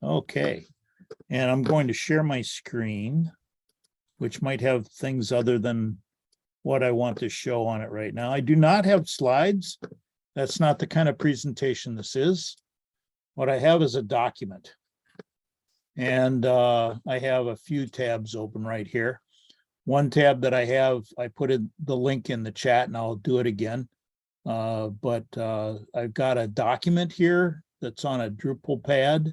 Okay, and I'm going to share my screen, which might have things other than what I want to show on it right now. I do not have slides. That's not the kind of presentation this is. What I have is a document. And I have a few tabs open right here. One tab that I have, I put the link in the chat and I'll do it again. But I've got a document here that's on a Drupal pad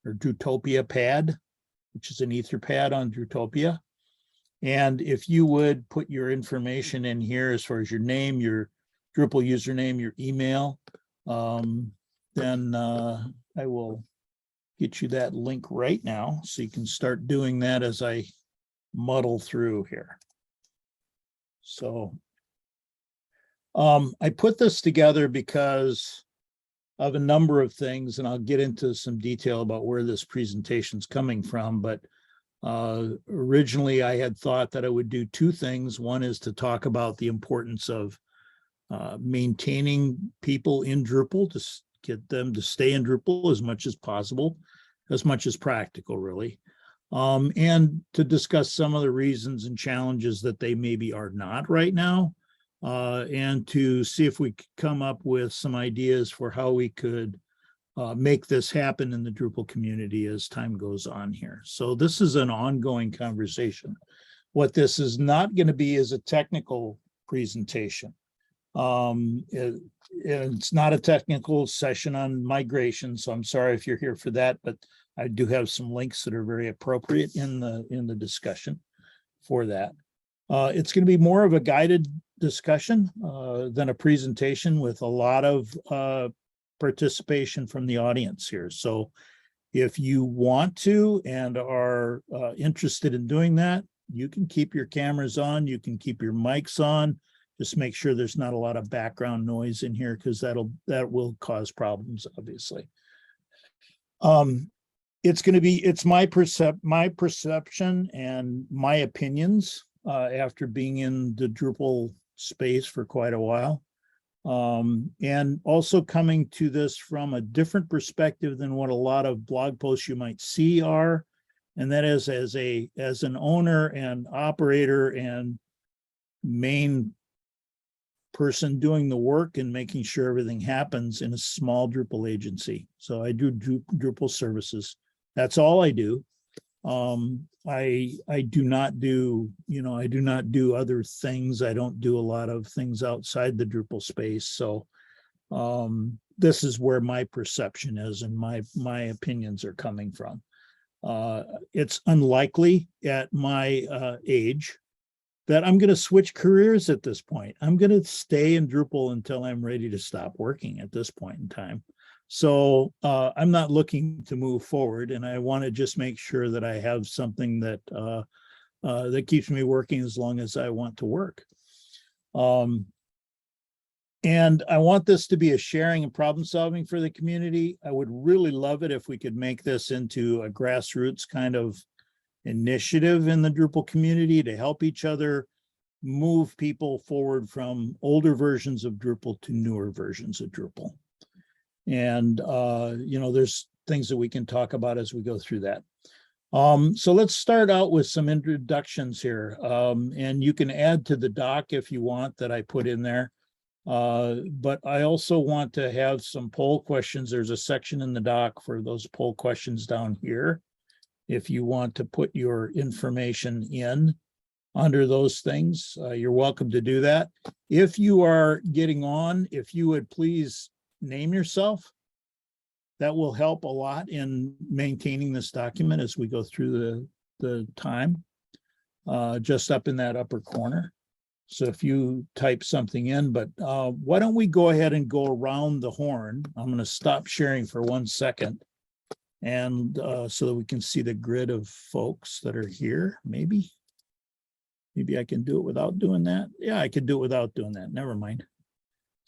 or Drutopia pad, which is an Etherpad on Drutopia. And if you would put your information in here as far as your name, your Drupal username, your email, then I will get you that link right now so you can start doing that as I muddle through here. So I put this together because of a number of things, and I'll get into some detail about where this presentation is coming from. But originally I had thought that I would do two things. One is to talk about the importance of maintaining people in Drupal, to get them to stay in Drupal as much as possible, as much as practical, really. And to discuss some of the reasons and challenges that they maybe are not right now, and to see if we could come up with some ideas for how we could make this happen in the Drupal community as time goes on here. So this is an ongoing conversation. What this is not going to be is a technical presentation. It's not a technical session on migration, so I'm sorry if you're here for that, but I do have some links that are very appropriate in the discussion for that. It's going to be more of a guided discussion than a presentation, with a lot of participation from the audience here. So if you want to and are interested in doing that, you can keep your cameras on, you can keep your mics on. Just make sure there's not a lot of background noise in here, because that will cause problems, obviously. It's my perception and my opinions after being in the Drupal space for quite a while, and also coming to this from a different perspective than what a lot of blog posts you might see are, and that is as an owner and operator and main person doing the work and making sure everything happens in a small Drupal agency. So I do Drupal services. That's all I do. I do not do, I do not do other things. I don't do a lot of things outside the Drupal space. So this is where my perception is and my opinions are coming from. It's unlikely at my age that I'm going to switch careers at this point. I'm going to stay in Drupal until I'm ready to stop working at this point in time. So I'm not looking to move forward, and I want to just make sure that I have something that that keeps me working as long as I want to work. And I want this to be a sharing and problem solving for the community. I would really love it if we could make this into a grassroots kind of initiative in the Drupal community to help each other move people forward from older versions of Drupal to newer versions of Drupal. And, there's things that we can talk about as we go through that. So let's start out with some introductions here. And you can add to the doc if you want that I put in there. But I also want to have some poll questions. There's a section in the doc for those poll questions down here. If you want to put your information in under those things, you're welcome to do that. If you are getting on, if you would please name yourself, that will help a lot in maintaining this document as we go through the time, just up in that upper corner. So if you type something in, but why don't we go ahead and go around the horn? I'm going to stop sharing for 1 second. And so that we can see the grid of folks that are here. Maybe I can do it without doing that. Yeah, I could do it without doing that. Never mind.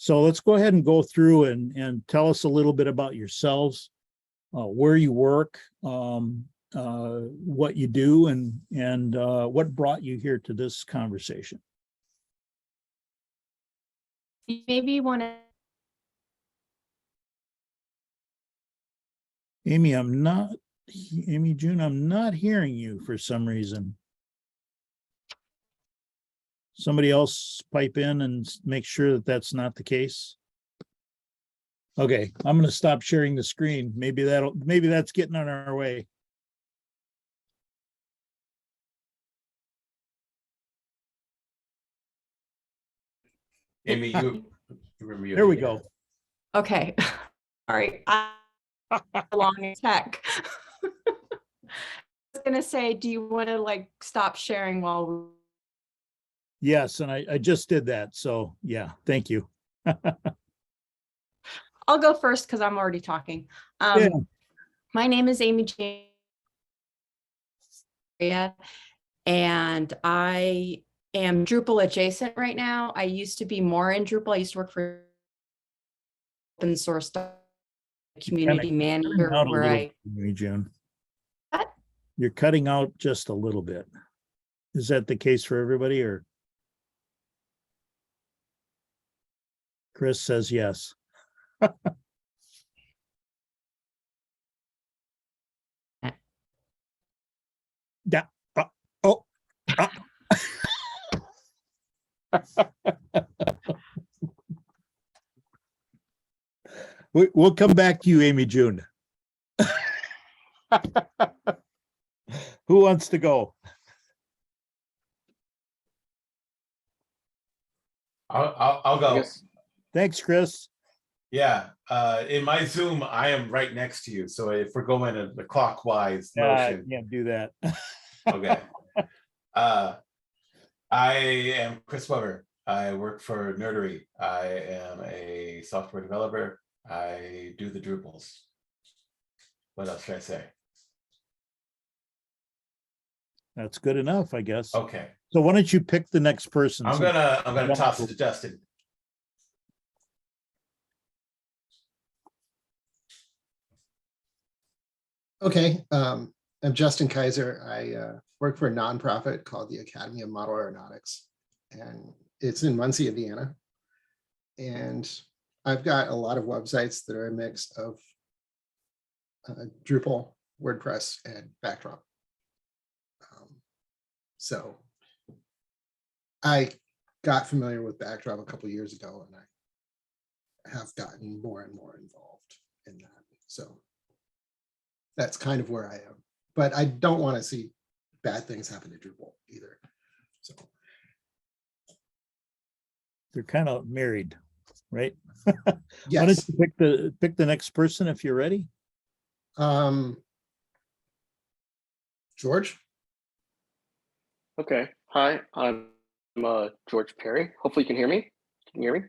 So let's go ahead and go through and tell us a little bit about yourselves, where you work, what you do, and what brought you here to this conversation. Maybe you want to. Amy, I'm not Amy June, I'm not hearing you for some reason. Somebody else pipe in and make sure that that's not the case. Okay, I'm going to stop sharing the screen. Maybe that's getting on our way. Amy, you remember There we go. Okay. All right. Along in tech. I was gonna say, do you want to like stop sharing while we... Yes, and I just did that. So yeah, thank you. I'll go first because I'm already talking. Yeah. My name is Amy Jane, and I am Drupal adjacent right now. I used to be more in Drupal. I used to work for open source community manager Out a where little bit, Amy June. What? You're cutting out just a little bit. Is that the case for everybody, or? Chris says yes. Yeah. Oh. We'll come back to you, Amy June. Who wants to go? I'll go. Yes. Thanks, Chris. Yeah. In my Zoom, I am right next to you. So if we're going in a clockwise motion, Can't do that. okay. I am Chris Weber. I work for Nerdery. I am a software developer. I do the Drupals. What else should I say? That's good enough, I guess. Okay. So why don't you pick the next person? I'm gonna toss it to Justin. Okay, I'm Justin Kaiser. I work for a nonprofit called the Academy of Model Aeronautics, and it's in Muncie, Indiana. And I've got a lot of websites that are a mix of Drupal, WordPress, and Backdrop. So I got familiar with Backdrop a couple of years ago, and I have gotten more and more involved in that. So that's kind of where I am. But I don't want to see bad things happen to Drupal either. So They're kind of married, right? yes. Why don't you pick the next person if you're ready? George? Okay. Hi, I'm George Perry. Hopefully you can hear me. Can you hear me?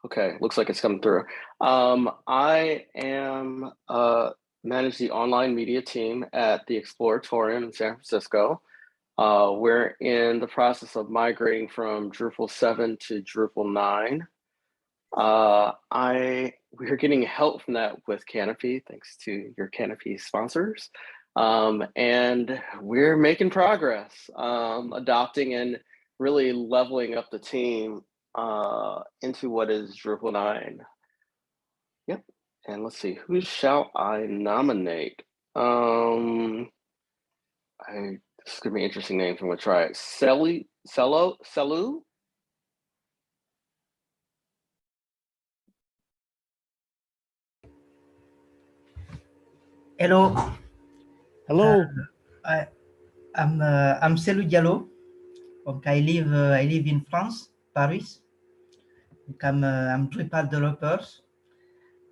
Okay, looks like it's coming through. I am manage the online media team at the Exploratorium in San Francisco. We're in the process of migrating from Drupal 7 to Drupal 9. We're getting help from that with Canopy, thanks to your Canopy sponsors. And we're making progress, adopting and really leveling up the team into what is Drupal 9. Yep. And let's see, who shall I nominate? This is gonna be an interesting name, so I'm gonna try it. Selu? Hello. Hello. I'm Selou Diallo. I live in France, Paris. I'm Drupal developer.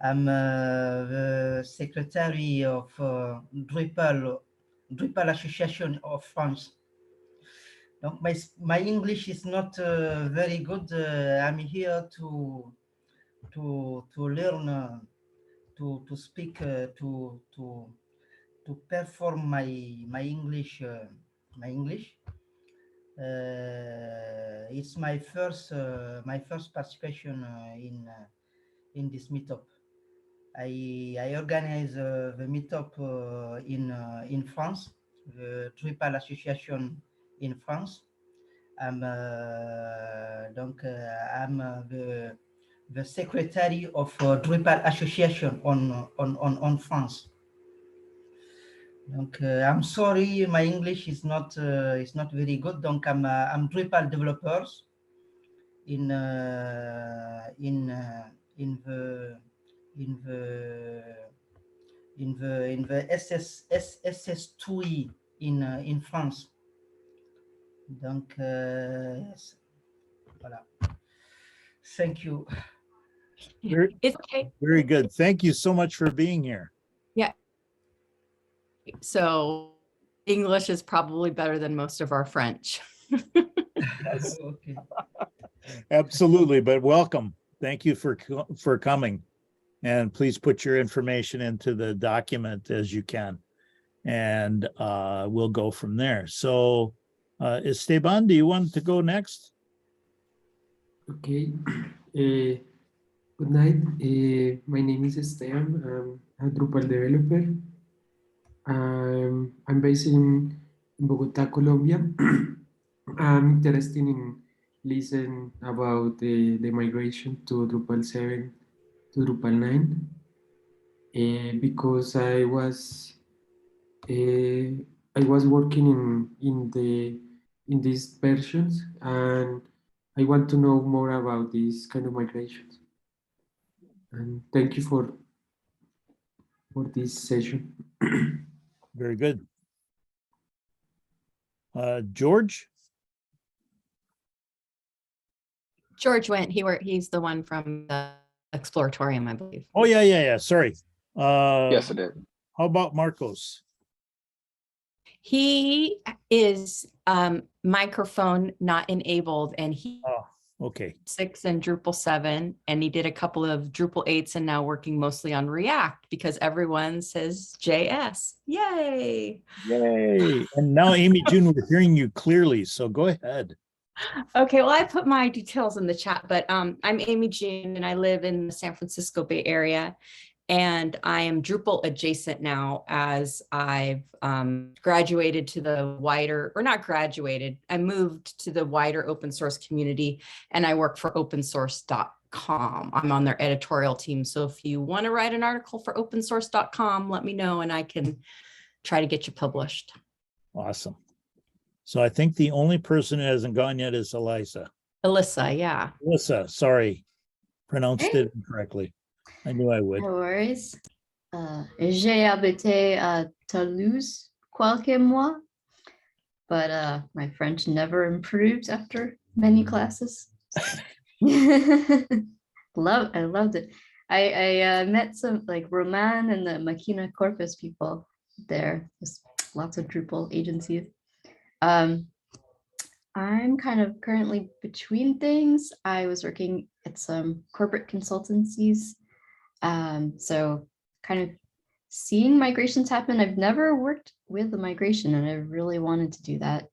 I'm the secretary of Drupal Association of France. My English is not very good. I'm here to learn to speak to perform my English. It's my first participation in this meetup. I organize the meetup in France, the Drupal Association in France. I'm the secretary of Drupal Association on France. Donc, I'm sorry, my English is not very good. Donc, I'm Drupal developers in the SS2E in France. Donc, yes. Voilà. Thank you. Very, It's okay. very good. Thank you so much for being here. So English is probably better than most of our French. Okay. Absolutely, but welcome. Thank you for coming. And please put your information into the document as you can. And we'll go from there. So Esteban, do you want to go next? Okay. Good night. My name is Esteban. I'm a Drupal developer. I'm based in Bogota, Colombia. I'm interested in listen about the migration to Drupal 7 to Drupal 9 because I was working in these versions and I want to know more about these kind of migrations. And thank you for this session. Very good. George? George went, he's the one from the Exploratorium, I believe. Oh, yeah. Sorry. Yes, I did. How about Marcos? He is microphone not enabled, and he Oh, okay. 6 and Drupal 7, and he did a couple of Drupal 8s and now working mostly on React because everyone says JS. Yay. Yay. And now, Amy June, we're hearing you clearly, so go ahead. Okay, well, I put my details in the chat, but I'm Amy Jean and I live in the San Francisco Bay Area. And I am Drupal adjacent now as I've graduated to the wider, or not graduated, I moved to the wider open source community and I work for opensource.com. I'm on their editorial team. So if you want to write an article for opensource.com, let me know and I can try to get you published. Awesome. So I think the only person who hasn't gone yet is Eliza. Alyssa, yeah. Alyssa, sorry, pronounced it incorrectly. I knew I would. No worries. J'ai habité à Toulouse quelques mois, but my French never improved after many classes. I loved it. I met some like Roman and the Machina Corpus people there. There's lots of Drupal agencies. I'm kind of currently between things. I was working at some corporate consultancies. So kind of seeing migrations happen. I've never worked with a migration and I really wanted to do that.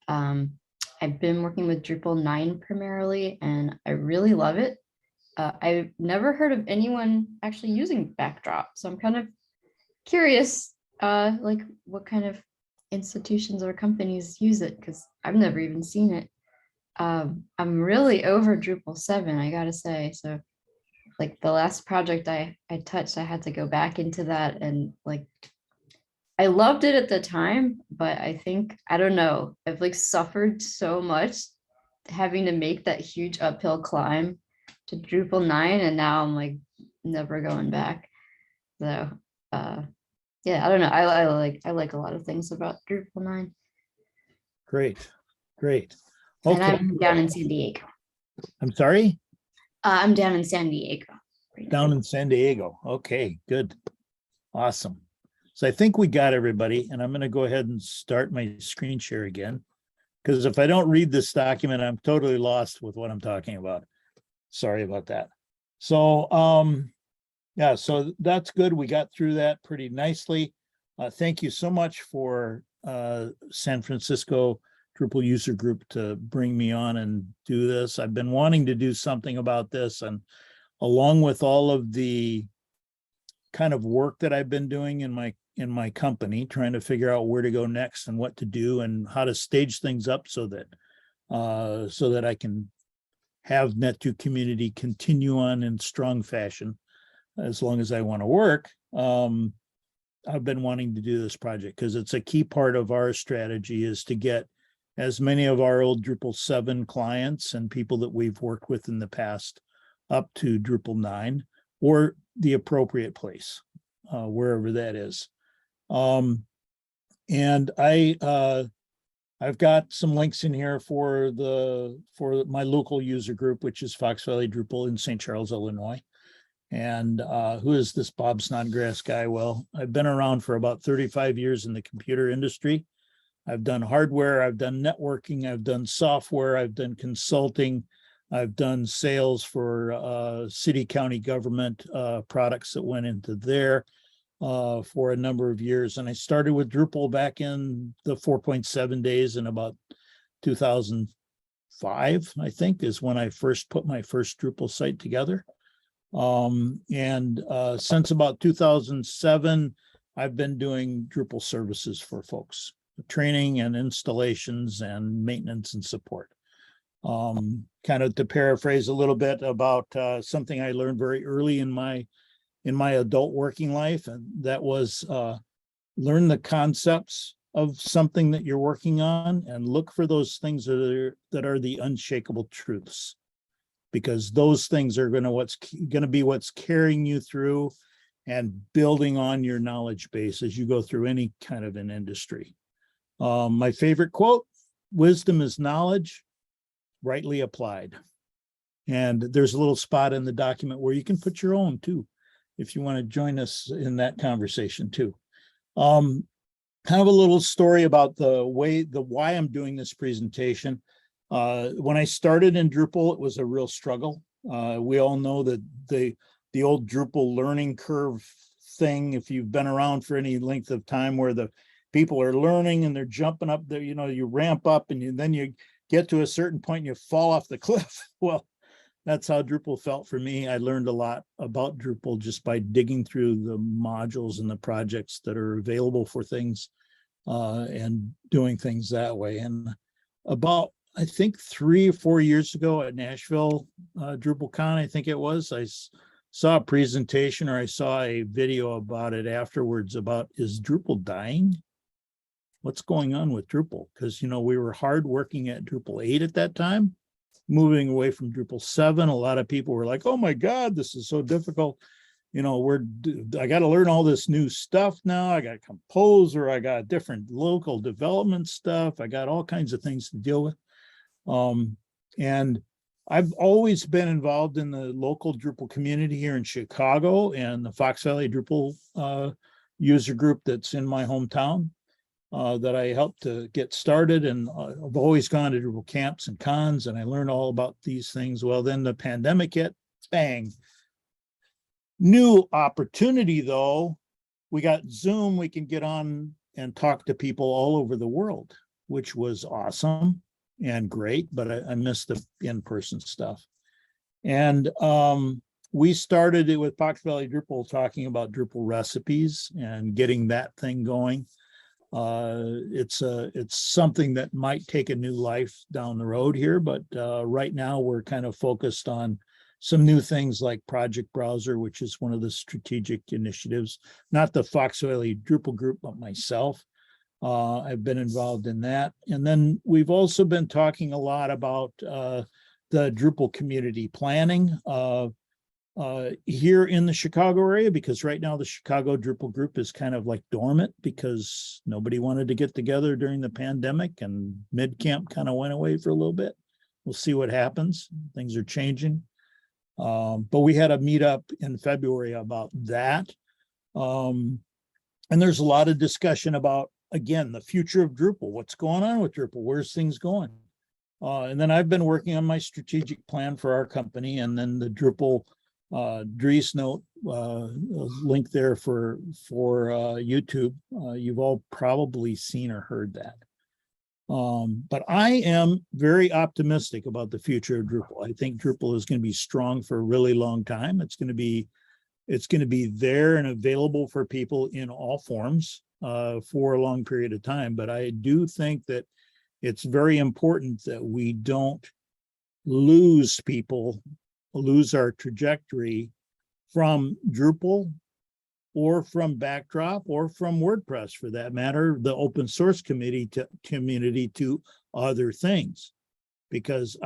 I've been working with Drupal 9 primarily, and I really love it. I've never heard of anyone actually using Backdrop. So I'm kind of curious, like what kind of institutions or companies use it, because I've never even seen it. I'm really over Drupal 7, I gotta say. So like the last project I touched, I had to go back into that, and like I loved it at the time, but I think, I don't know, I've like suffered so much having to make that huge uphill climb to Drupal 9, and now I'm like never going back. So yeah, I don't know. I like a lot of things about Drupal 9. Great. And Okay. I'm down in San Diego. I'm sorry? I'm down in San Diego. right now. Down in San Diego. Okay, good. Awesome. So I think we got everybody, and I'm going to go ahead and start my screen share again, because if I don't read this document, I'm totally lost with what I'm talking about. Sorry about that. So, yeah, so that's good. We got through that pretty nicely. Thank you so much for San Francisco Drupal user group to bring me on and do this. I've been wanting to do something about this, and along with all of the kind of work that I've been doing in my company, trying to figure out where to go next and what to do and how to stage things up so that I can have Net2 community continue on in strong fashion as long as I want to work. I've been wanting to do this project because it's a key part of our strategy is to get as many of our old Drupal 7 clients and people that we've worked with in the past up to Drupal 9 or the appropriate place, wherever that is. And I've got some links in here for my local user group, which is Fox Valley Drupal in St. Charles, Illinois. And who is this Bob Snodgrass guy? Well, I've been around for about 35 years in the computer industry. I've done hardware, I've done networking, I've done software, I've done consulting, I've done sales for city, county government products that went into there for a number of years. And I started with Drupal back in the 4.7 days in about 2005, I think, is when I first put my first Drupal site together. Since about 2007, I've been doing Drupal services for folks, training and installations and maintenance and support. Kind of to paraphrase a little bit about something I learned very early in my adult working life, and that was learn the concepts of something that you're working on and look for those things that are the unshakable truths, because those things are what's going to be what's carrying you through and building on your knowledge base as you go through any kind of an industry. My favorite quote, wisdom is knowledge rightly applied. And there's a little spot in the document where you can put your own too, if you want to join us in that conversation too. Kind of a little story about why I'm doing this presentation. When I started in Drupal, it was a real struggle. We all know that the old Drupal learning curve thing, if you've been around for any length of time, where the people are learning and they're jumping up there, you ramp up and then you get to a certain point and you fall off the cliff. Well, that's how Drupal felt for me. I learned a lot about Drupal just by digging through the modules and the projects that are available for things and doing things that way. And about, I think 3 or 4 years ago at Nashville DrupalCon, I think it was, I saw a presentation, or I saw a video about it afterwards about, is Drupal dying? What's going on with Drupal? Because, we were hard working at Drupal 8 at that time, moving away from Drupal 7. A lot of people were like, oh my God, this is so difficult. I got to learn all this new stuff now. I got Composer, I got different local development stuff. I got all kinds of things to deal with. And I've always been involved in the local Drupal community here in Chicago and the Fox Valley Drupal user group that's in my hometown that I helped to get started. And I've always gone to Drupal camps and cons, and I learned all about these things. Well, then the pandemic hit, bang. New opportunity though, we got Zoom, we can get on and talk to people all over the world, which was awesome and great, but I missed the in-person stuff. And we started it with Fox Valley Drupal talking about Drupal recipes and getting that thing going. It's something that might take a new life down the road here, but right now we're kind of focused on some new things like Project Browser, which is one of the strategic initiatives, not the Fox Valley Drupal group, but myself. I've been involved in that. And then we've also been talking a lot about the Drupal community planning here in the Chicago area, because right now the Chicago Drupal group is kind of like dormant because nobody wanted to get together during the pandemic, and mid-camp kind of went away for a little bit. We'll see what happens. Things are changing. But we had a meetup in February about that. And there's a lot of discussion about, again, the future of Drupal. What's going on with Drupal? Where's things going? And then I've been working on my strategic plan for our company, and then the Drupal Dries note, link there for YouTube. You've all probably seen or heard that. But I am very optimistic about the future of Drupal. I think Drupal is going to be strong for a really long time. It's going to be there and available for people in all forms for a long period of time. But I do think that it's very important that we don't lose people, lose our trajectory from Drupal or from Backdrop, or from WordPress for that matter, the open source community to other things. Because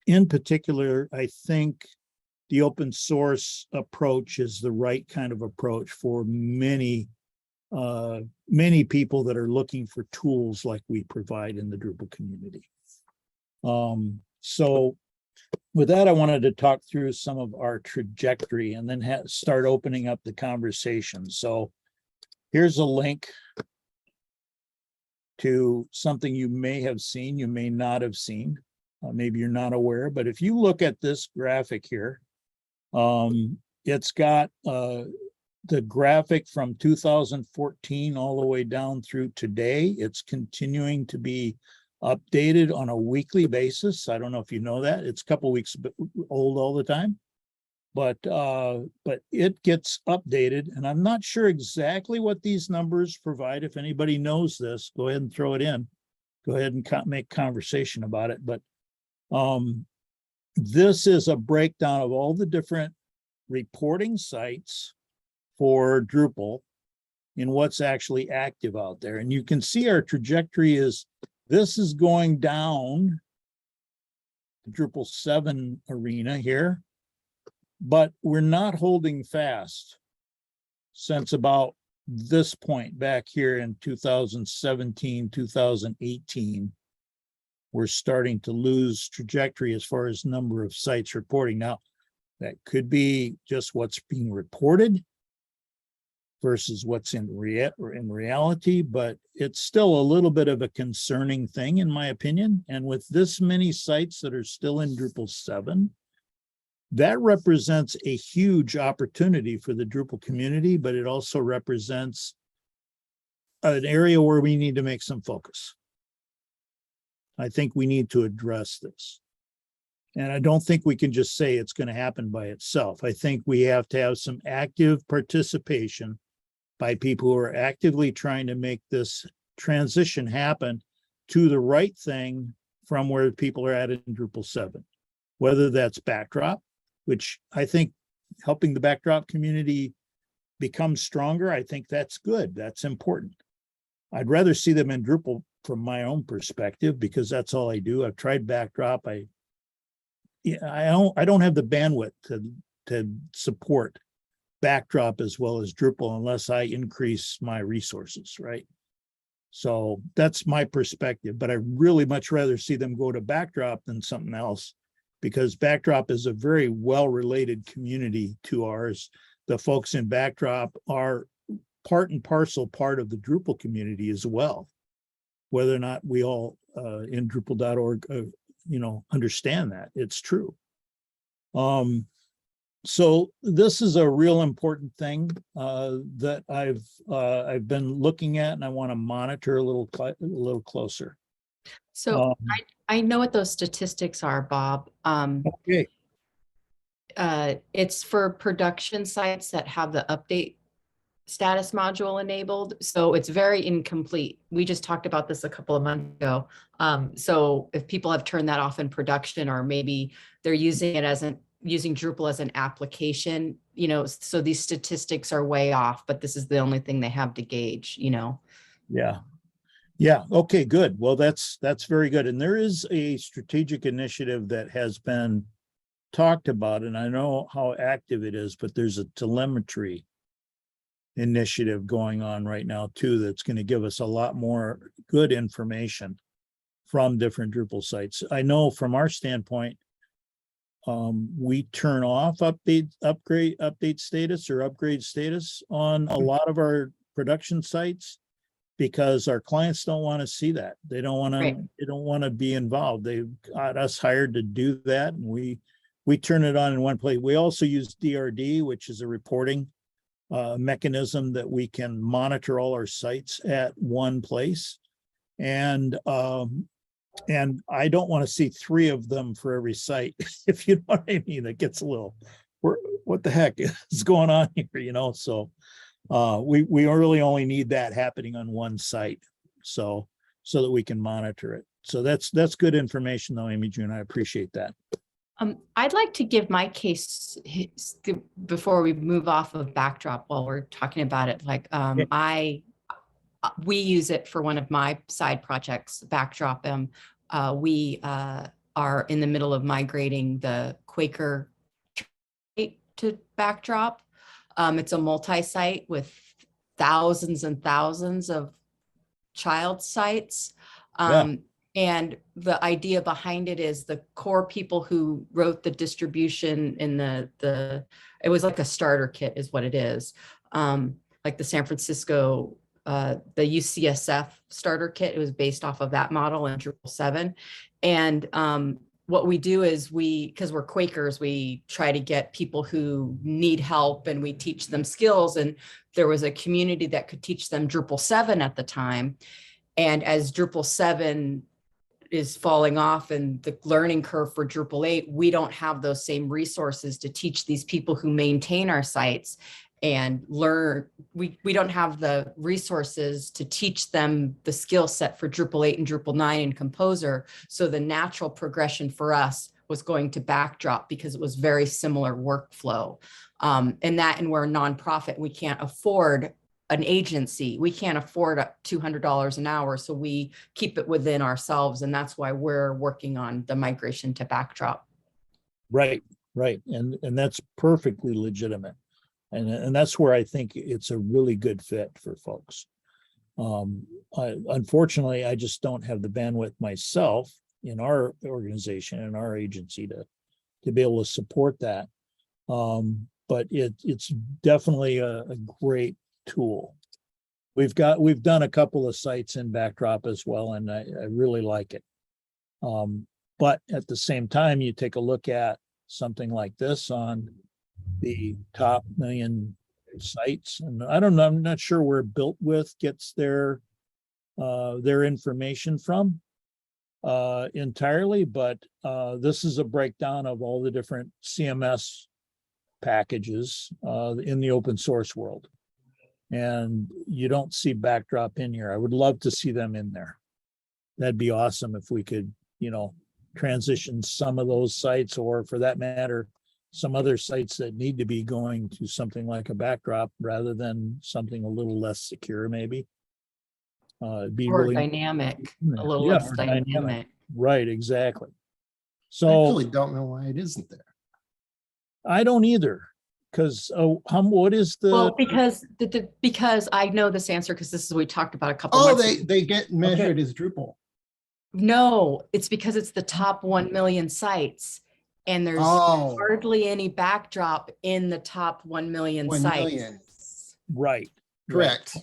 in particular, I think the open source approach is the right kind of approach for many people that are looking for tools like we provide in the Drupal community. So with that, I wanted to talk through some of our trajectory and then start opening up the conversation. So here's a link to something you may have seen, you may not have seen. Maybe you're not aware, but if you look at this graphic here, it's got the graphic from 2014 all the way down through today. It's continuing to be updated on a weekly basis. I don't know if you know that. It's a couple weeks old all the time, but it gets updated, and I'm not sure exactly what these numbers provide. If anybody knows this, go ahead and throw it in. Go ahead and make conversation about it. But this is a breakdown of all the different reporting sites for Drupal in what's actually active out there. And you can see our trajectory is, this is going down the Drupal 7 arena here, but we're not holding fast since about this point back here in 2017, 2018. We're starting to lose trajectory as far as number of sites reporting. Now, that could be just what's being reported versus what's in reality, but it's still a little bit of a concerning thing in my opinion. And with this many sites that are still in Drupal 7, that represents a huge opportunity for the Drupal community, but it also represents an area where we need to make some focus. I think we need to address this. And I don't think we can just say it's going to happen by itself. I think we have to have some active participation by people who are actively trying to make this transition happen to the right thing from where people are at in Drupal 7. Whether that's Backdrop, which I think helping the Backdrop community become stronger, I think that's good. That's important. I'd rather see them in Drupal from my own perspective, because that's all I do. I've tried Backdrop. I don't have the bandwidth to support Backdrop as well as Drupal unless I increase my resources, right? So that's my perspective, but I really much rather see them go to Backdrop than something else, because Backdrop is a very well-related community to ours. The folks in Backdrop are part and parcel part of the Drupal community as well, whether or not we all in Drupal.org, understand that. It's true. So this is a real important thing that I've been looking at, and I want to monitor a little closer. So I know what those statistics are, Bob. Okay. It's for production sites that have the update status module enabled. So it's very incomplete. We just talked about this a couple of months ago. So if people have turned that off in production, or maybe they're using it using Drupal as an application, so these statistics are way off, but this is the only thing they have to gauge, Yeah. Yeah. Okay, good. Well, that's very good. And there is a strategic initiative that has been talked about, and I know how active it is, but there's a telemetry initiative going on right now too, that's going to give us a lot more good information from different Drupal sites. I know from our standpoint, we turn off update status or upgrade status on a lot of our production sites because our clients don't want to see that. They don't want to. Right. They don't want to be involved. They've got us hired to do that, and we turn it on in one place. We also use DRD, which is a reporting mechanism that we can monitor all our sites at one place, and I don't want to see 3 of them for every site, if you know what I mean. That gets a little, what the heck is going on here, So we really only need that happening on one site, so that we can monitor it. So that's good information though, Amy June. I appreciate that. I'd like to give my case before we move off of Backdrop while we're talking about it. Like, we use it for one of my side projects, Backdrop. We are in the middle of migrating the Quaker to Backdrop. It's a multi-site with thousands and thousands of child sites. And the idea behind it is the core people who wrote the distribution in it was like a starter kit is what it is. Like the San Francisco, the UCSF starter kit, it was based off of that model in Drupal 7. And what we do is because we're Quakers, we try to get people who need help and we teach them skills. And there was a community that could teach them Drupal 7 at the time. And as Drupal 7 is falling off and the learning curve for Drupal 8, we don't have those same resources to teach these people who maintain our sites and learn. We don't have the resources to teach them the skill set for Drupal 8 and Drupal 9 and Composer. So the natural progression for us was going to Backdrop because it was very similar workflow. And we're a nonprofit, we can't afford an agency. We can't afford $200 an hour. So we keep it within ourselves. And that's why we're working on the migration to Backdrop. Right. And that's perfectly legitimate. And that's where I think it's a really good fit for folks. Unfortunately, I just don't have the bandwidth myself in our organization, in our agency to be able to support that. But it's definitely a great tool. We've done a couple of sites in Backdrop as well, and I really like it. But at the same time, you take a look at something like this on the top 1 million sites, and I don't know, I'm not sure where Built With gets their information from entirely, but this is a breakdown of all the different CMS packages in the open source world. And you don't see Backdrop in here. I would love to see them in there. That'd be awesome if we could, transition some of those sites, or for that matter, some other sites that need to be going to something like a Backdrop rather than something a little less secure, maybe. It'd be Or really dynamic, a little Yeah, less or dynamic. Right, exactly. I So actually don't know why it isn't there. I don't either, because what is the? Well, because I know this answer, because this is what we talked about a couple Oh, months ago. they get measured as Drupal. No, it's because it's the top 1 million sites. And there's Oh. hardly any Backdrop in the top 1 million 1 sites. million. Right. Correct.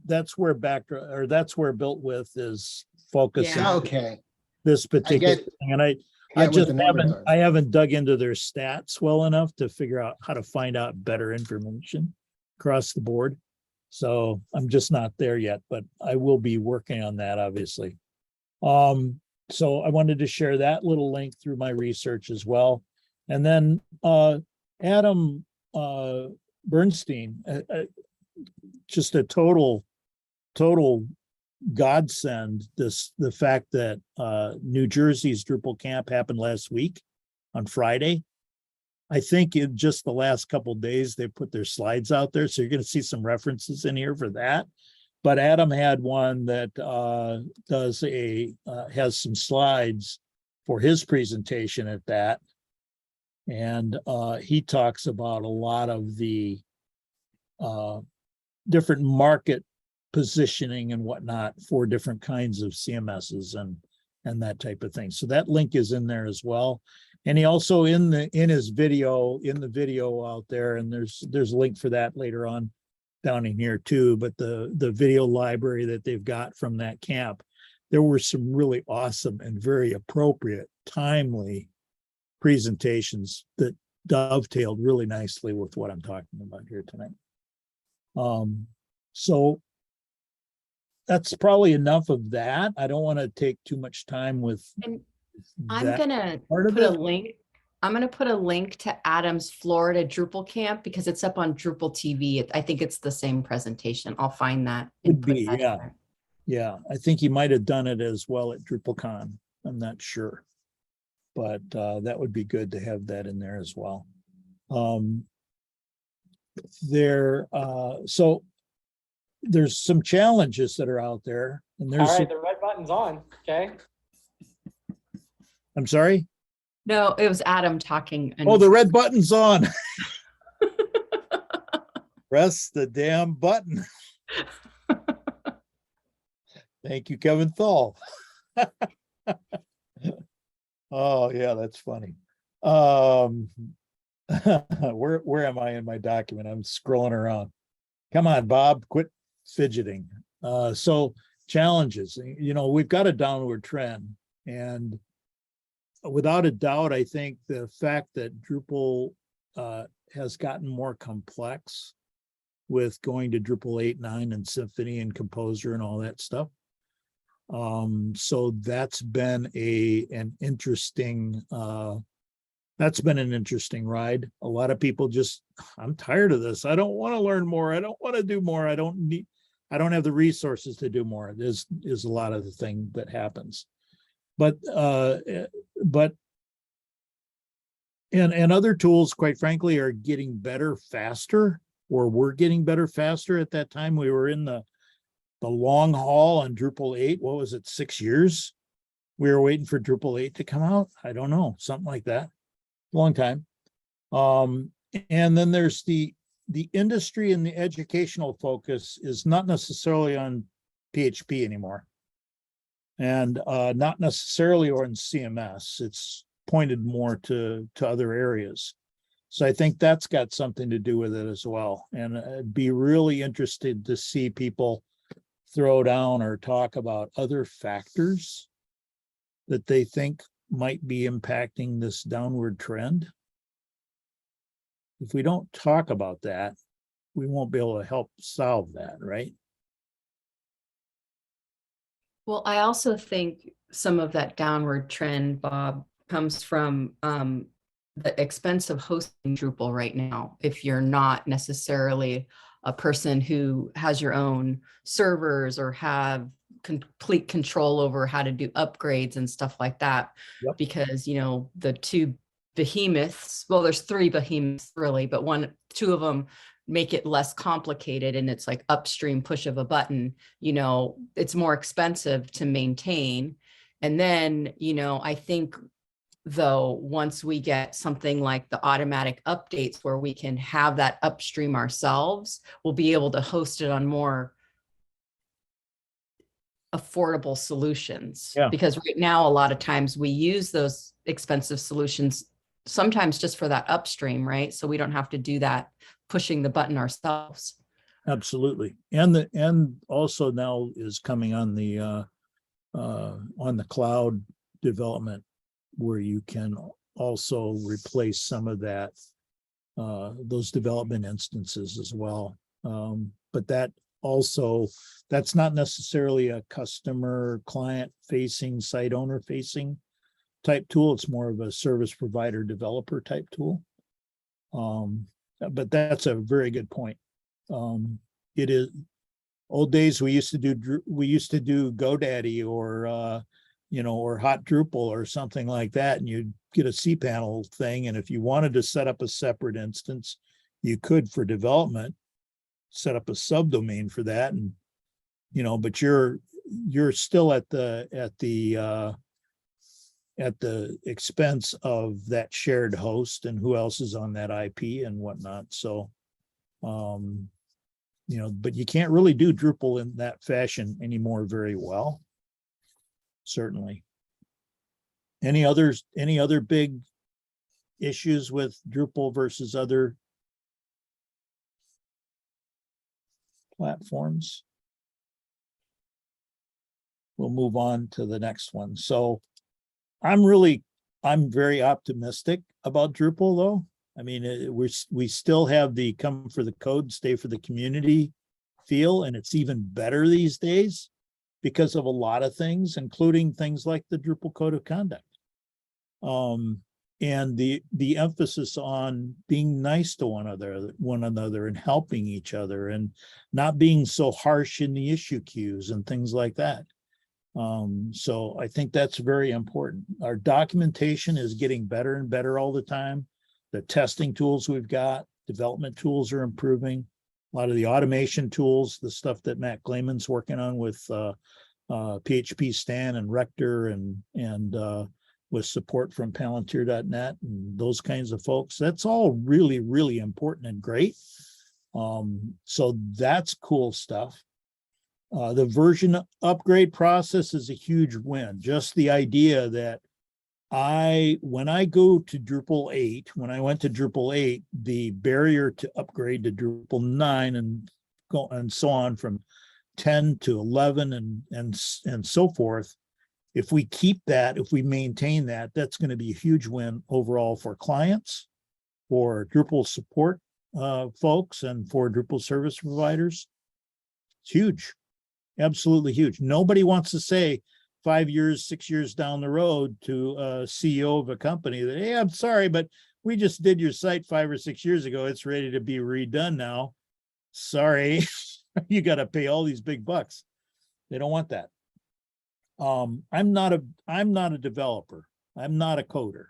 That's where Backdrop, or that's where Built With is focusing. Yeah. Okay. This particular get- thing, and I what just the numbers are. haven't dug into their stats well enough to figure out how to find out better information across the board. So I'm just not there yet, but I will be working on that, obviously. So I wanted to share that little link through my research as well. And then Adam Bernstein, just a total godsend, the fact that New Jersey's Drupal camp happened last week on Friday. I think in just the last couple of days, they put their slides out there. So you're going to see some references in here for that. But Adam had one that has some slides for his presentation at that. And he talks about a lot of the different market positioning and whatnot for different kinds of CMSs and that type of thing. So that link is in there as well. And he also in the video out there, and there's a link for that later on down in here too, but the video library that they've got from that camp, there were some really awesome and very appropriate, timely presentations that dovetailed really nicely with what I'm talking about here tonight. So that's probably enough of that. I don't want to take too much time with And I'm that gonna part of put a it. link. I'm gonna put a link to Adam's Florida Drupal camp because it's up on Drupal TV. I think it's the same presentation. I'll find that. and Could put be, that in yeah. there. Yeah, I think he might have done it as well at DrupalCon. I'm not sure. But that would be good to have that in there as well. So there's some challenges that are out there, and All there's right, the red button's on. Okay. I'm sorry. No, it was Adam talking. And Oh, the red button's on. Press the damn button. Thank you, Kevin Thal. Oh, yeah, that's funny. Where am I in my document? I'm scrolling around. Come on, Bob, quit fidgeting. So challenges, we've got a downward trend, and without a doubt, I think the fact that Drupal has gotten more complex with going to Drupal 8, 9, and Symfony and Composer and all that stuff. So that's been an interesting ride. A lot of people I'm tired of this. I don't want to learn more. I don't want to do more. I don't have the resources to do more. Is a lot of the thing that happens. But and other tools, quite frankly, are getting better faster, or were getting better faster. At that time, we were in the long haul on Drupal 8. What was it, 6 years? We were waiting for Drupal 8 to come out. I don't know, something like that. Long time. And then there's the industry, and the educational focus is not necessarily on PHP anymore, and not necessarily on CMS. It's pointed more to other areas. So I think that's got something to do with it as well. And I'd be really interested to see people throw down or talk about other factors that they think might be impacting this downward trend. If we don't talk about that, we won't be able to help solve that, right? well, I also think some of that downward trend, Bob, comes from the expense of hosting Drupal right now. If you're not necessarily a person who has your own servers or have complete control over how to do upgrades and stuff like that. Yep. Because, the two behemoths, well, there's three behemoths really, but two of them make it less complicated, and it's like upstream push of a button. It's more expensive to maintain. And then, I think though, once we get something like the automatic updates where we can have that upstream ourselves, we'll be able to host it on more affordable solutions. Yeah. Because right now, a lot of times we use those expensive solutions sometimes just for that upstream, right? So we don't have to do that pushing the button ourselves. Absolutely. And also now is coming on the cloud development, where you can also replace some of that, those development instances as well. But that's not necessarily a customer client facing, site owner facing type tool. It's more of a service provider developer type tool. But that's a very good point. It is old days. We used to do GoDaddy or Hot Drupal or something like that, and you'd get a cPanel thing. And if you wanted to set up a separate instance, you could, for development, set up a subdomain for that. And, but you're still at the expense of that shared host and who else is on that IP and whatnot. So, but you can't really do Drupal in that fashion anymore very well. Certainly. Any other big issues with Drupal versus other platforms? We'll move on to the next one. So I'm very optimistic about Drupal, though. I mean, we still have the come for the code, stay for the community feel, and it's even better these days because of a lot of things, including things like the Drupal Code of Conduct. And the emphasis on being nice to one another and helping each other and not being so harsh in the issue queues and things like that. So I think that's very important. Our documentation is getting better and better all the time. The testing tools we've got, development tools are improving. A lot of the automation tools, the stuff that Matt Glayman's working on with PHP Stan and Rector and with support from Palantir.net and those kinds of folks. That's all really, really important and great. So that's cool stuff. The version upgrade process is a huge win. Just the idea that when I go to Drupal 8, when I went to Drupal 8, the barrier to upgrade to Drupal 9 and go and so on from 10 to 11 and so forth. If we keep that, if we maintain that, that's going to be a huge win overall for clients, for Drupal support folks, and for Drupal service providers. It's huge, absolutely huge. Nobody wants to say 5 years, 6 years down the road to a CEO of a company that, hey, I'm sorry, but we just did your site 5 or 6 years ago. It's ready to be redone now. Sorry, you got to pay all these big bucks. They don't want that. I'm not a developer. I'm not a coder.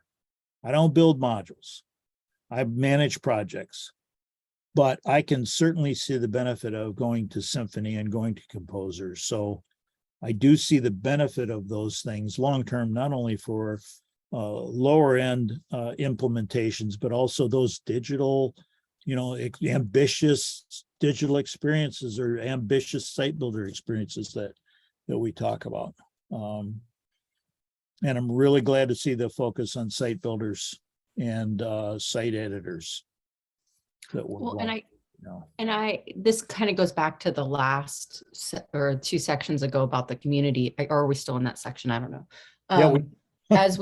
I don't build modules. I manage projects, but I can certainly see the benefit of going to Symfony and going to Composer. So I do see the benefit of those things long-term, not only for lower end implementations, but also those digital, ambitious digital experiences or ambitious site builder experiences that we talk about. And I'm really glad to see the focus on site builders and site editors. This kind of goes back to the last or 2 sections ago about the community. Or are we still in that section? I don't know. As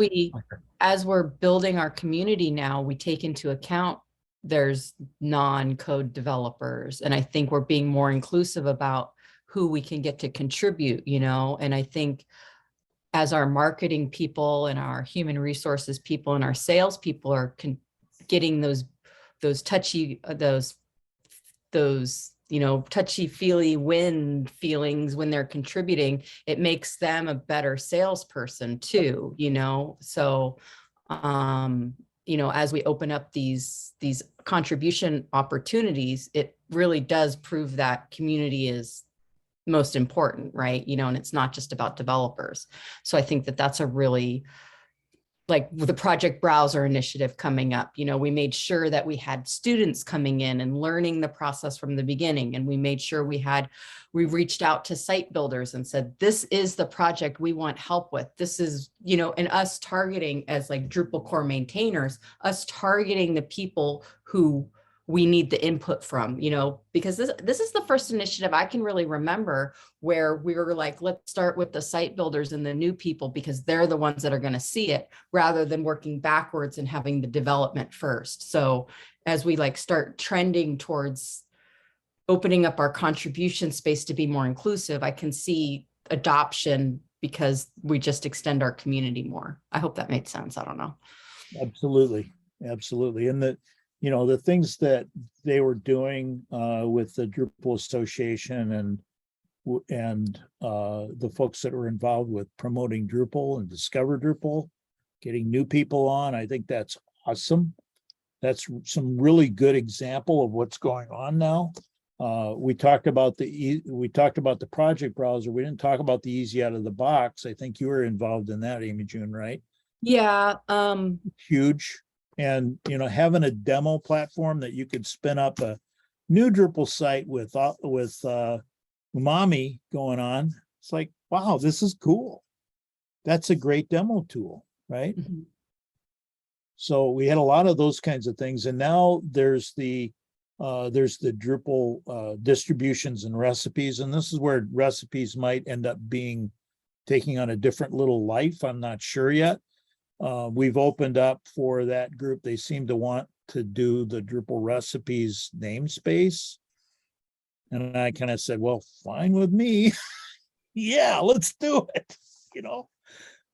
we're building our community now, we take into account there's non-code developers, and I think we're being more inclusive about who we can get to contribute, and I think as our marketing people and our human resources people and our sales people are getting those touchy-feely win feelings when they're contributing, it makes them a better salesperson too, So, as we open up these contribution opportunities, it really does prove that community is most important, right? And it's not just about developers. So I think that that's a really, like with the Project Browser initiative coming up, we made sure that we had students coming in and learning the process from the beginning. And we made sure we reached out to site builders and said, this is the project we want help with. This is, and us targeting as like Drupal core maintainers, us targeting the people who we need the input from, because this is the first initiative I can really remember where we were like, let's start with the site builders and the new people because they're the ones that are going to see it rather than working backwards and having the development first. So as we start trending towards opening up our contribution space to be more inclusive, I can see adoption because we just extend our community more. I hope that made sense. I don't know. Absolutely. And the things that they were doing with the Drupal Association and the folks that were involved with promoting Drupal and Discover Drupal, getting new people on, I think that's awesome. That's some really good example of what's going on now. We talked about the project browser. We didn't talk about the easy out of the box. I think you were involved in that, Amy June, right? Yeah. Huge. And, having a demo platform that you could spin up a new Drupal site with Umami going on. It's like, wow, this is cool. That's a great demo tool, right? Mm-hmm. So we had a lot of those kinds of things. And now there's the Drupal distributions and recipes. And this is where recipes might end up taking on a different little life. I'm not sure yet. We've opened up for that group. They seem to want to do the Drupal recipes namespace. And I kind of said, well, fine with me. Yeah, let's do it,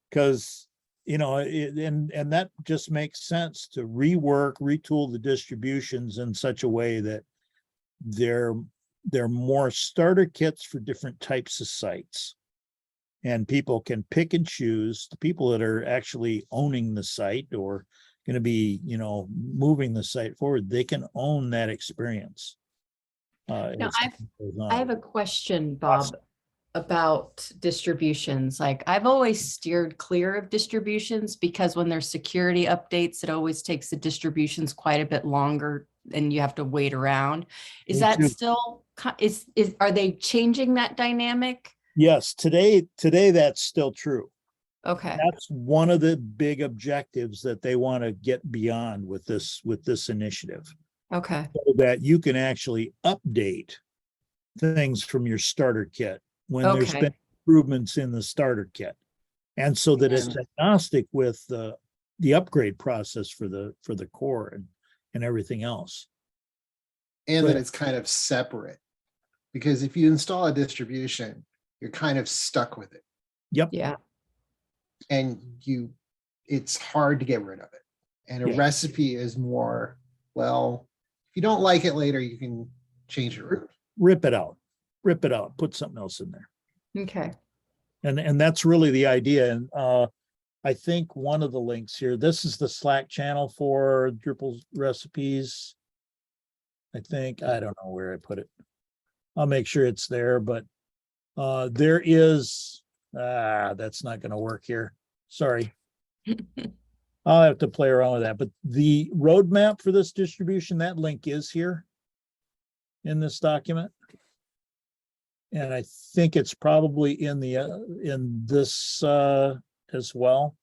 because, and that just makes sense to retool the distributions in such a way that they're more starter kits for different types of sites. And people can pick and choose the people that are actually owning the site or going to be, moving the site forward. They can own that experience. Now, as time goes on. I have a question, Bob, about distributions. Like, I've always steered clear of distributions because when there's security updates, it always takes the distributions quite a bit longer and you have to wait around. Is Me that too. still, are they changing that dynamic? Yes, today that's still true. Okay. That's one of the big objectives that they want to get beyond with this initiative, Okay. so that you can actually update things from your starter kit when there's Okay. been improvements in the starter kit, and so that it's And- agnostic with the upgrade process for the core and everything else. And Go that ahead. it's kind of separate. Because if you install a distribution, you're kind of stuck with it. Yep. Yeah. And it's hard to get rid of it. And a Yeah. recipe is more, well, if you don't like it later, you can change it around. Rip it out, put something else in there. Okay. And that's really the idea. And I think one of the links here, this is the Slack channel for Drupal recipes. I think, I don't know where I put it. I'll make sure it's there, but there is, that's not going to work here. Sorry. I'll have to play around with that. But the roadmap for this distribution, that link is here in this document. And I think it's probably in this as well.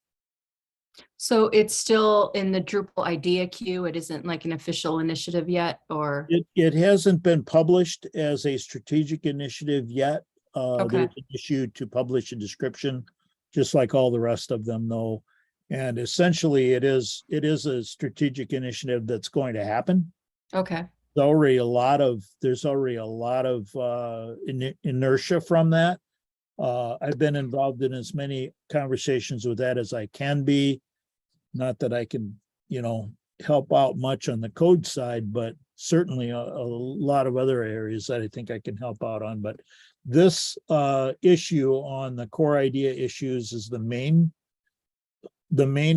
So it's still in the Drupal idea queue. It isn't like an official initiative yet, or? It hasn't been published as a strategic initiative yet. Okay. There's an issue to publish a description, just like all the rest of them though. And essentially it is a strategic initiative that's going to happen. Okay. There's already a lot of inertia from that. I've been involved in as many conversations with that as I can be. Not that I can, help out much on the code side, but certainly a lot of other areas that I think I can help out on. But this issue on the core idea issues is the main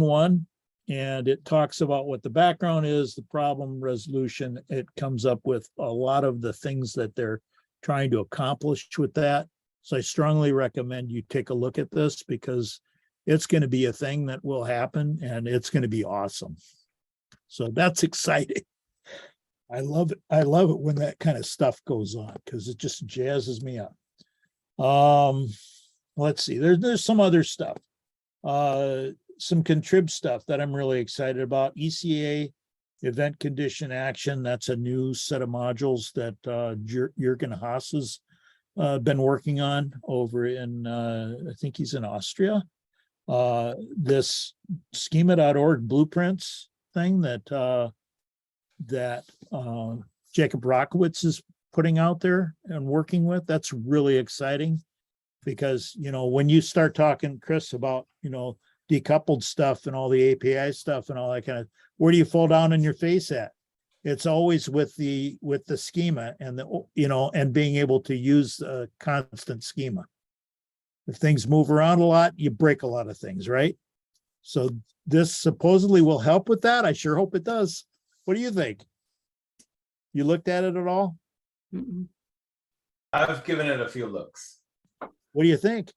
one. And it talks about what the background is, the problem resolution. It comes up with a lot of the things that they're trying to accomplish with that. So I strongly recommend you take a look at this because it's going to be a thing that will happen and it's going to be awesome. So that's exciting. I love it. I love it when that kind of stuff goes on because it just jazzes me up. Let's see, there's some other stuff. Some contrib stuff that I'm really excited about. ECA, event condition action. That's a new set of modules that Jürgen Haas has been working on over in, I think he's in Austria. This schema.org blueprints thing that Jacob Rockowitz is putting out there and working with, that's really exciting because, when you start talking, Chris, about, decoupled stuff and all the API stuff and all that kind of, where do you fall down on your face at? It's always with the schema and and being able to use a constant schema. If things move around a lot, you break a lot of things, right? So this supposedly will help with that. I sure hope it does. What do you think? You looked at it at all? Mm-mm. I've given it a few looks. What do you think?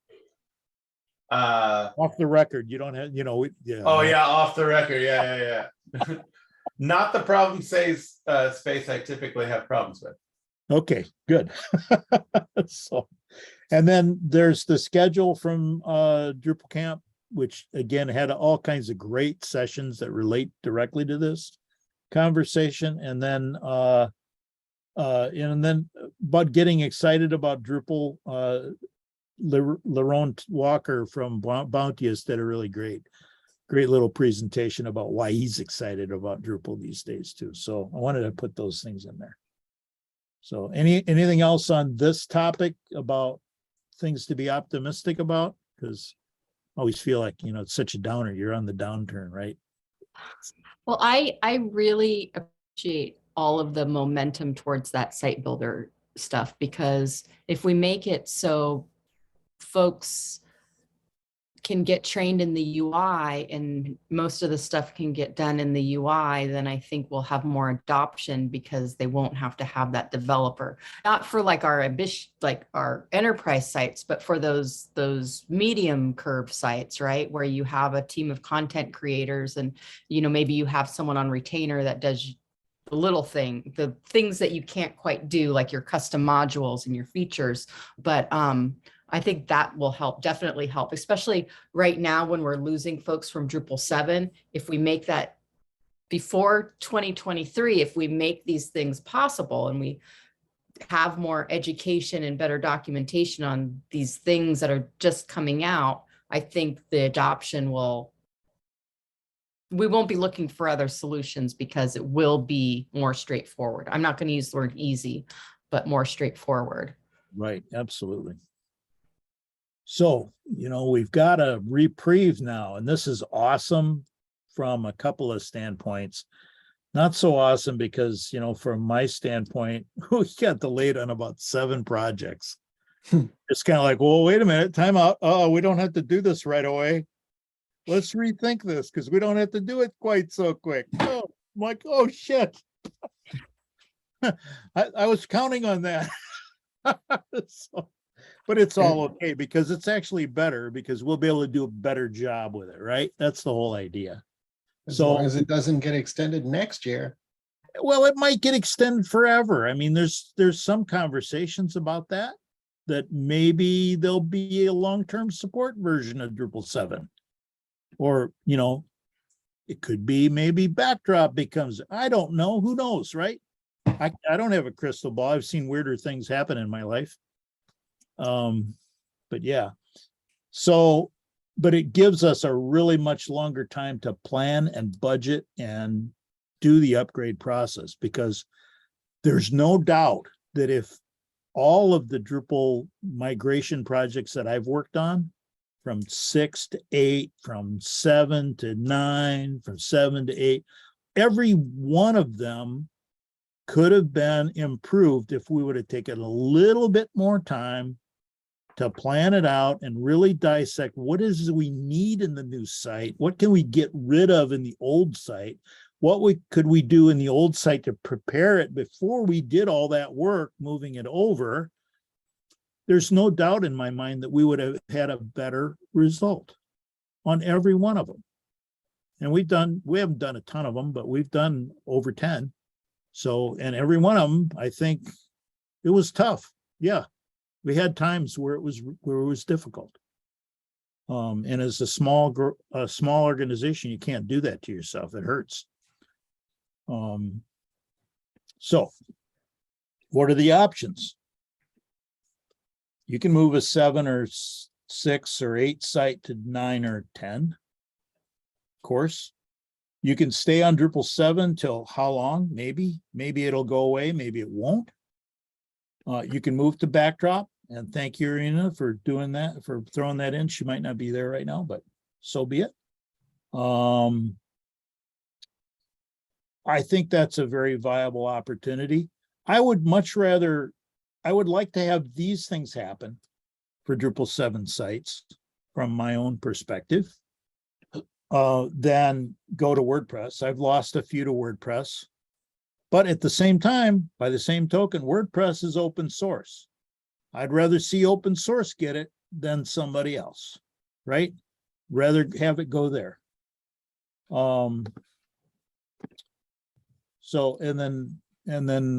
Uh, Off the record, you don't have, oh yeah, off the record. Yeah. Not the problem space I typically have problems with. Okay, good. So, and then there's the schedule from Drupal Camp, which again had all kinds of great sessions that relate directly to this conversation. And then but getting excited about Drupal, Lerone Walker from Bounteous did a really great little presentation about why he's excited about Drupal these days too. So I wanted to put those things in there. So anything else on this topic about things to be optimistic about? Because I always feel like, it's such a downer. You're on the downturn, right? Well, I really appreciate all of the momentum towards that site builder stuff, because if we make it so folks can get trained in the UI and most of the stuff can get done in the UI, then I think we'll have more adoption because they won't have to have that developer. Not for like our ambition, like our enterprise sites, but for those medium curve sites, right? Where you have a team of content creators and, you know, maybe you have someone on retainer that does the little thing, the things that you can't quite do, like your custom modules and your features. But I think that will help, definitely help, especially right now when we're losing folks from Drupal 7. If we make that before 2023, if we make these things possible and we have more education and better documentation on these things that are just coming out, I think the adoption we won't be looking for other solutions because it will be more straightforward. I'm not going to use the word easy, but more straightforward. Right, absolutely. So, you know, we've got a reprieve now, and this is awesome from a couple of standpoints. Not so awesome because, you know, from my standpoint, we got delayed on about 7 projects. It's kind of like, well, wait a minute, time out. Oh, we don't have to do this right away. Let's rethink this because we don't have to do it quite so quick. Oh, I'm like, oh shit. I was counting on that. So, but it's all okay because it's actually better because we'll be able to do a better job with it, right? That's the whole idea. As So long as it doesn't get extended next year. well, it might get extended forever. I mean, there's some conversations about that maybe there'll be a long-term support version of Drupal 7. Or, you know, it could be maybe Backdrop becomes, I don't know, who knows, right? I don't have a crystal ball. I've seen weirder things happen in my life. But yeah. So, but it gives us a really much longer time to plan and budget and do the upgrade process, because there's no doubt that if all of the Drupal migration projects that I've worked on, from 6 to 8, from 7 to 9, from 7 to 8, every one of them could have been improved if we would have taken a little bit more time to plan it out and really dissect what is we need in the new site, what can we get rid of in the old site, what could we do in the old site to prepare it before we did all that work moving it over. There's no doubt in my mind that we would have had a better result on every one of them. And we haven't done a ton of them, but we've done over 10. So, and every one of them, I think it was tough. Yeah. We had times where it was difficult. And as a small organization, you can't do that to yourself. It hurts. So what are the options? You can move a 7 or 6 or 8 site to 9 or 10. Of course, you can stay on Drupal 7 till how long? Maybe it'll go away. Maybe it won't. You can move to Backdrop, and thank you, Irina, for doing that, for throwing that in. She might not be there right now, but so be it. I think that's a very viable opportunity. I would like to have these things happen for Drupal 7 sites from my own perspective, than go to WordPress. I've lost a few to WordPress, but at the same time, by the same token, WordPress is open source. I'd rather see open source get it than somebody else, right? Rather have it go there. So, and then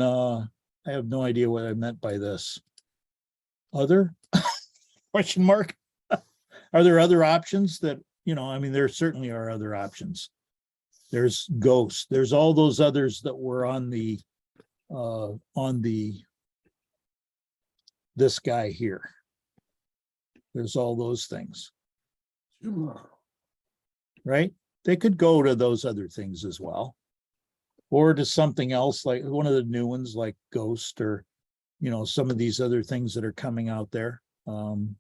I have no idea what I meant by this. Other question mark? Are there other options that, you know, I mean, there certainly are other options. There's Ghost. There's all those others that were on this guy here. There's all those things. Right? They could go to those other things as well. Or to something else, like one of the new ones like Ghost, or, you know, some of these other things that are coming out there. And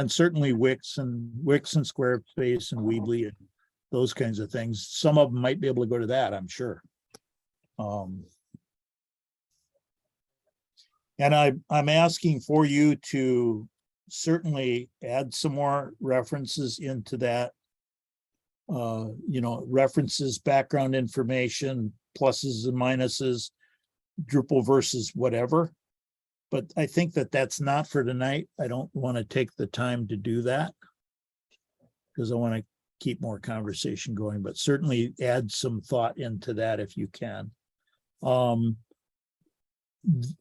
certainly Wix and Squarespace and Weebly and those kinds of things. Some of them might be able to go to that, I'm sure. And I'm asking for you to certainly add some more references into that. References, background information, pluses and minuses, Drupal versus whatever. But I think that that's not for tonight. I don't want to take the time to do that because I want to keep more conversation going, but certainly add some thought into that if you can.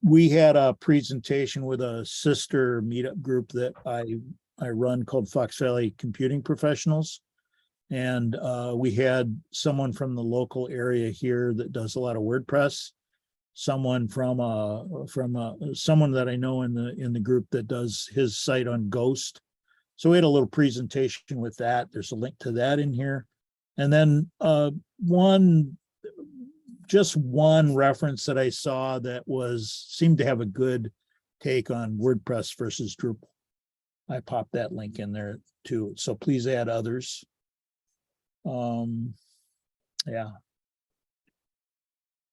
We had a presentation with a sister meetup group that I run called Fox Valley Computing Professionals. And we had someone from the local area here that does a lot of WordPress, someone from someone that I know in the group that does his site on Ghost. So we had a little presentation with that. There's a link to that in here. And then just one reference that I saw that seemed to have a good take on WordPress versus Drupal. I popped that link in there too. So please add others. Yeah.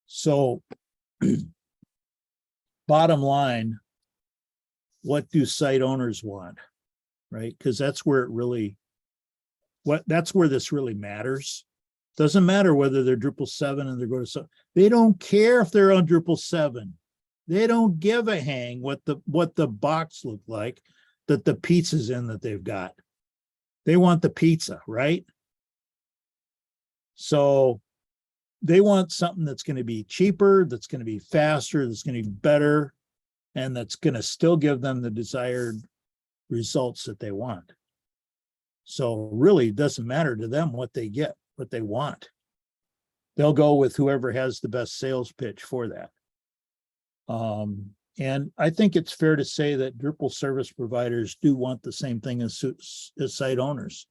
So bottom line, what do site owners want? Right? Because that's where that's where this really matters. Doesn't matter whether they're Drupal 7 and they're going to, they don't care if they're on Drupal 7. They don't give a hang what the box looked like that the pizza's in that they've got. They want the pizza, right? So they want something that's going to be cheaper, that's going to be faster, that's going to be better, and that's going to still give them the desired results that they want. So really, it doesn't matter to them what they get, what they want. They'll go with whoever has the best sales pitch for that. And I think it's fair to say that Drupal service providers do want the same thing as site owners.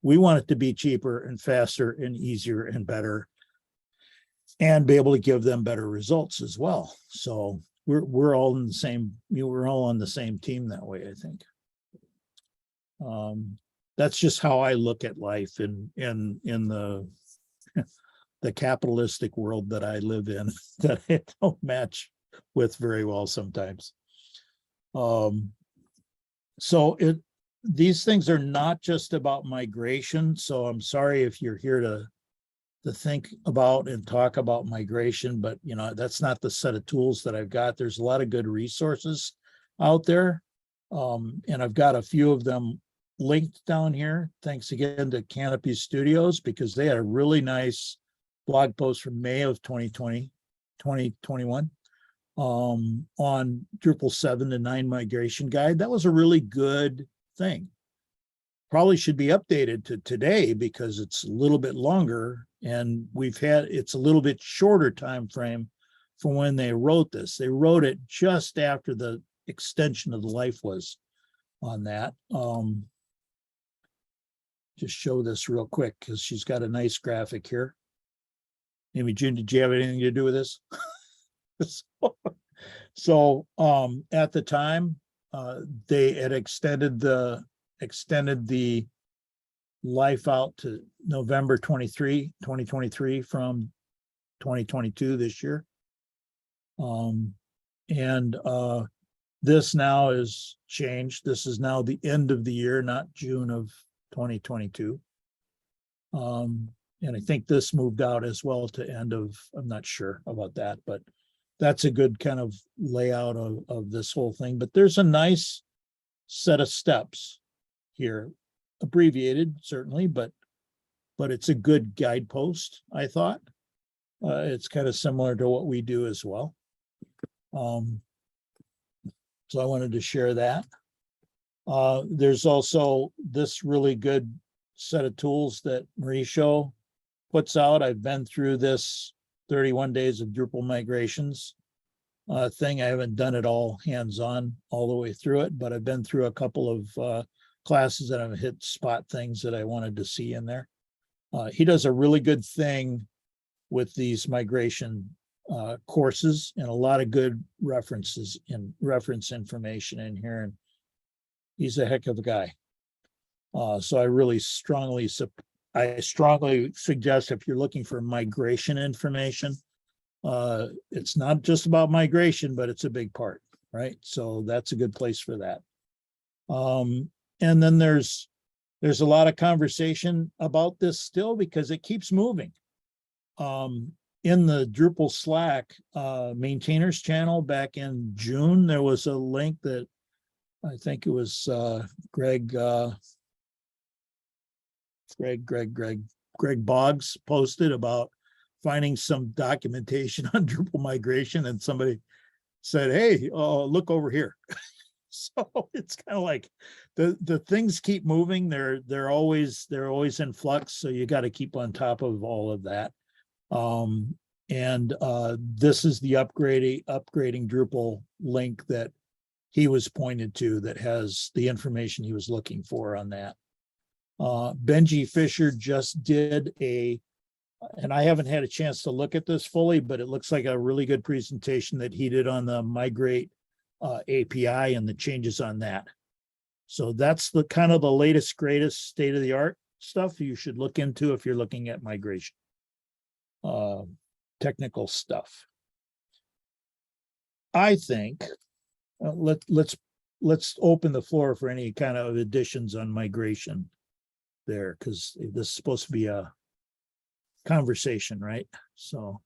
We want it to be cheaper and faster and easier and better, and be able to give them better results as well. So we're all in the same, we're all on the same team that way, I think. That's just how I look at life in the capitalistic world that I live in, that I don't match with very well sometimes. So these things are not just about migration. So I'm sorry if you're here to think about and talk about migration, but that's not the set of tools that I've got. There's a lot of good resources out there. And I've got a few of them linked down here. Thanks again to Canopy Studios, because they had a really nice blog post from May of 2021 on Drupal 7 to 9 migration guide. That was a really good thing. Probably should be updated to today because it's a little bit longer, and it's a little bit shorter time frame for when they wrote this. They wrote it just after the extension of the life was on that. Just show this real quick because she's got a nice graphic here. Amy June, did you have anything to do with this? So at the time, they had extended the life out to November 2023 from 2022 this year. This now is changed. This is now the end of the year, not June of 2022. And I think this moved out as well to end of, I'm not sure about that, but that's a good kind of layout of this whole thing. But there's a nice set of steps here, abbreviated certainly, but it's a good guidepost, I thought. It's kind of similar to what we do as well. So I wanted to share that. There's also this really good set of tools that Mauricio puts out. I've been through this 31 days of Drupal migrations thing. I haven't done it all hands-on all the way through it, but I've been through a couple of classes that I've hit spot things that I wanted to see in there. He does a really good thing with these migration courses, and a lot of good references and reference information in here. And he's a heck of a guy. So I really strongly suggest, if you're looking for migration information, it's not just about migration, but it's a big part, right? So that's a good place for that. And then there's a lot of conversation about this still because it keeps moving. In the Drupal Slack maintainers channel back in June, there was a link that I think it was Greg Boggs posted about finding some documentation on Drupal migration, and somebody said, "Hey, look over here." So it's kind of like the things keep moving. They're always in flux. So you got to keep on top of all of that. This is the upgrading Drupal link that he was pointed to that has the information he was looking for on that. Benji Fisher just did and I haven't had a chance to look at this fully, but it looks like a really good presentation that he did on the Migrate API and the changes on that. So that's the kind of the latest, greatest state of the art stuff you should look into if you're looking at migration. Technical stuff. I think let's open the floor for any kind of additions on migration there, because this is supposed to be a conversation, right? So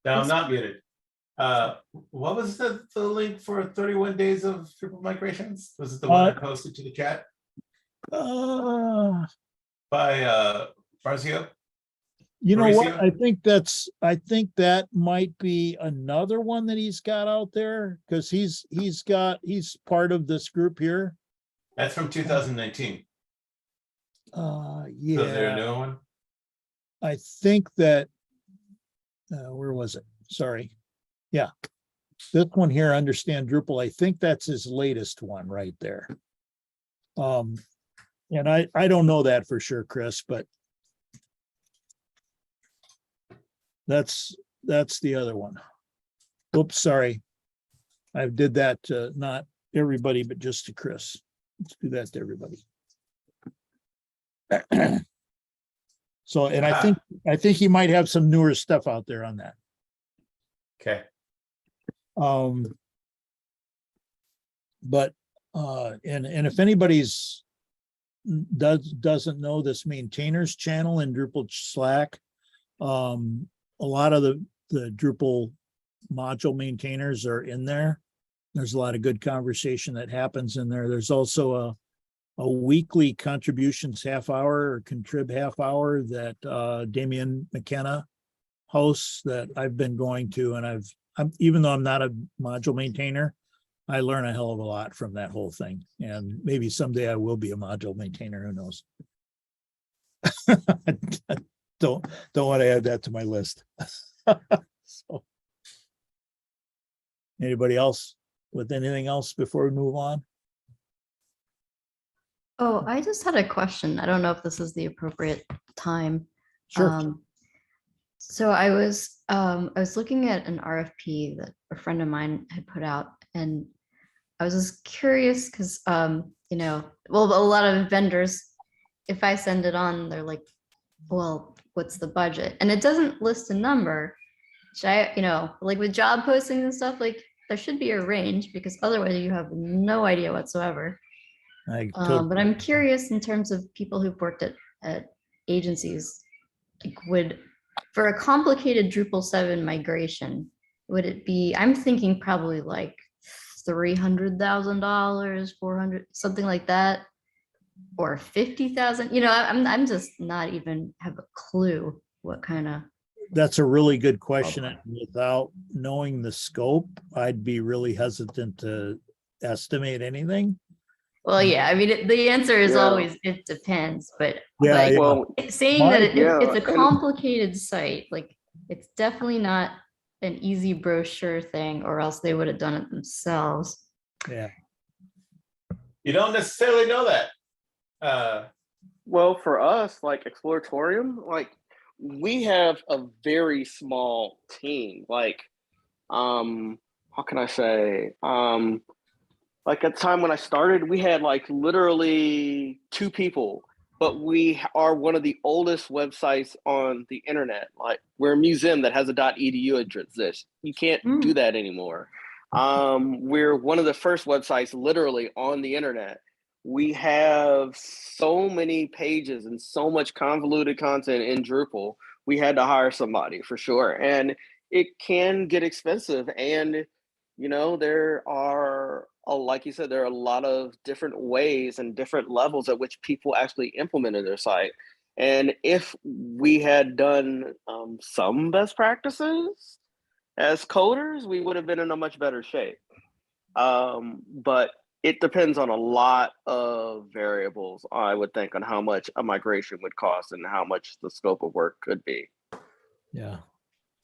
now I'm not muted. What was the link for 31 days of Drupal migrations? Was it the one I posted to the chat by Farzio? You know what? Mauricio? I think that might be another one that he's got out there, because he's part of this group here. That's from 2019. Yeah. So is there a new one? I think that where was it? Sorry. Yeah. This one here, Understand Drupal. I think that's his latest one right there. And I don't know that for sure, Chris, but that's the other one. Oops, sorry. I did that to not everybody, but just to Chris. Let's do that to everybody. So, and I think he might have some newer stuff out there on that. Okay. But and if anybody's doesn't know this maintainers channel in Drupal Slack, a lot of the Drupal module maintainers are in there. There's a lot of good conversation that happens in there. There's also a weekly contributions half hour or contrib half hour that Damian McKenna hosts that I've been going to, and I'm even though I'm not a module maintainer, I learn a hell of a lot from that whole thing. And maybe someday I will be a module maintainer, who knows? Don't want to add that to my list. So, anybody else with anything else before we move on? Oh, I just had a question. I don't know if this is the appropriate time. Sure. So I was looking at an RFP that a friend of mine had put out, and I was just curious because you know, well, a lot of vendors, if I send it on, they're like, well, what's the budget? And it doesn't list a number. Should I, you know, like with job postings and stuff, like there should be a range, because otherwise you have no idea whatsoever. But I'm curious in terms of people who've worked at agencies, like for a complicated Drupal 7 migration, would it be, I'm thinking probably like $300,000, 400, something like that, or 50,000. You know, I'm just not even have a clue what kind of. That's a really good question. And without knowing the scope, I'd be really hesitant to estimate anything. Well, yeah, I mean, the answer is always, it depends, but Yeah, like, Well, saying that it's a and- complicated site, like it's definitely not an easy brochure thing, or else they would have done it themselves. Yeah. You don't necessarily know that. Well, for us, like Exploratorium, like we have a very small team. Like, how can I say? Like at the time when I started, we had like literally 2 people, but we are one of the oldest websites on the internet. Like, we're a museum that has a .edu address. You can't do that anymore. We're one of the first websites literally on the internet. We have so many pages and so much convoluted content in Drupal. We had to hire somebody for sure. And it can get expensive. And, you know, there are, like you said, there are a lot of different ways and different levels at which people actually implemented their site. And if we had done some best practices as coders, we would have been in a much better shape. But it depends on a lot of variables, I would think, on how much a migration would cost and how much the scope of work could be. Yeah.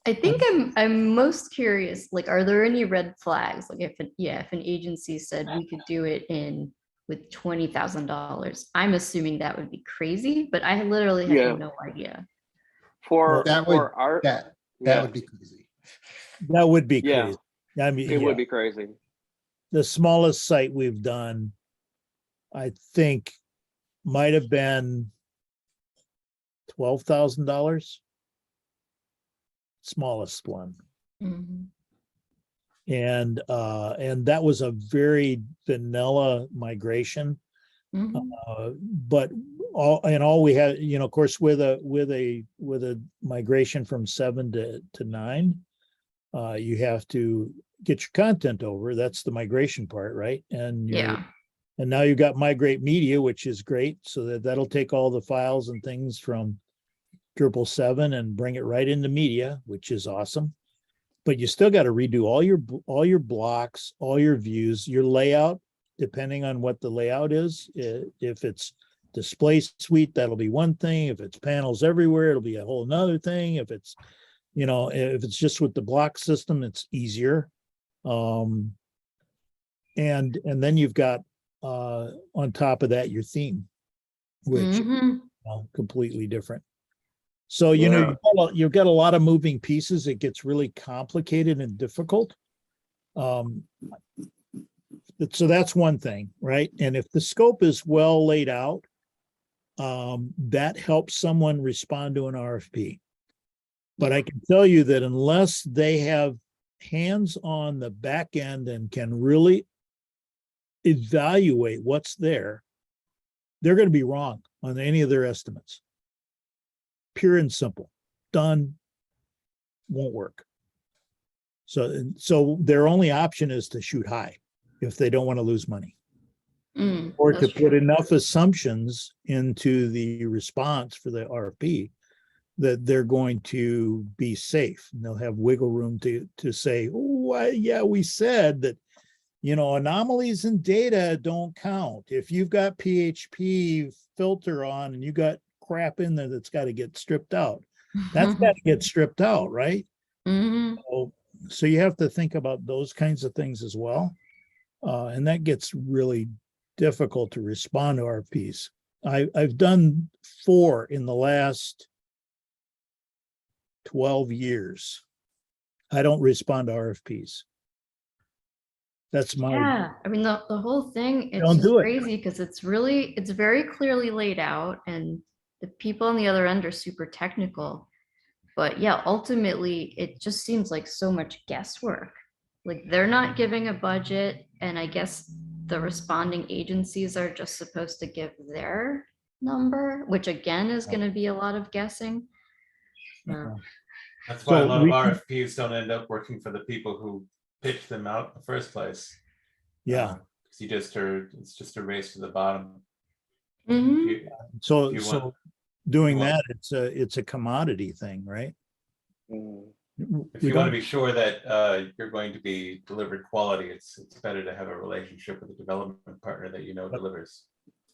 I think I'm most curious, like, are there any red flags? Like if an agency said we could do it with $20,000, I'm assuming that would be crazy, but I literally have no idea. For That would our that yeah, would be crazy. That would be yeah, crazy. I mean, it yeah. would be crazy. The smallest site we've done, I think, might have been $12,000. Smallest one. Mhm. And that was a very vanilla migration. Mhm. But all we had, you know, of course, with a migration from 7 to 9, you have to get your content over. That's the migration part, right? And now you've got Migrate Media, which is great. So that'll take all the files and things from Drupal 7 and bring it right into media, which is awesome. But you still got to redo all your blocks, all your views, your layout, depending on what the layout is. If it's display suite, that'll be one thing. If it's panels everywhere, it'll be a whole nother thing. If it's, you know, if it's just with the block system, it's easier. And then you've got on top of that your theme, which completely different. So, you know, you've got a lot of moving pieces. It gets really complicated and difficult. So that's one thing, right? And if the scope is well laid out, that helps someone respond to an RFP. But I can tell you that unless they have hands on the back end and can really evaluate what's there, they're going to be wrong on any of their estimates. Pure and simple. Done. Won't work. So their only option is to shoot high if they don't want to lose money. Or to put enough assumptions into the response for the RFP that they're going to be safe. And they'll have wiggle room to say, oh, yeah, we said that, you know, anomalies in data don't count. If you've got PHP filter on and you got crap in there that's got to get stripped out, that's got to get stripped out, right? So you have to think about those kinds of things as well. And that gets really difficult to respond to RFPs. I've done 4 in the last 12 years. I don't respond to RFPs. That's my I mean, the whole thing, it's Don't just do it. crazy because it's very clearly laid out and the people on the other end are super technical. But yeah, ultimately, it just seems like so much guesswork. Like they're not giving a budget, and I guess the responding agencies are just supposed to give their number, which again is going to be a lot of guessing. That's why a lot of RFPs don't end up working for the people who pitched them out in the first place. Yeah. Because it's just a race to the bottom. So doing that, it's a commodity thing, right? If you want to be sure that you're going to be delivered quality, it's better to have a relationship with a development partner that you know delivers.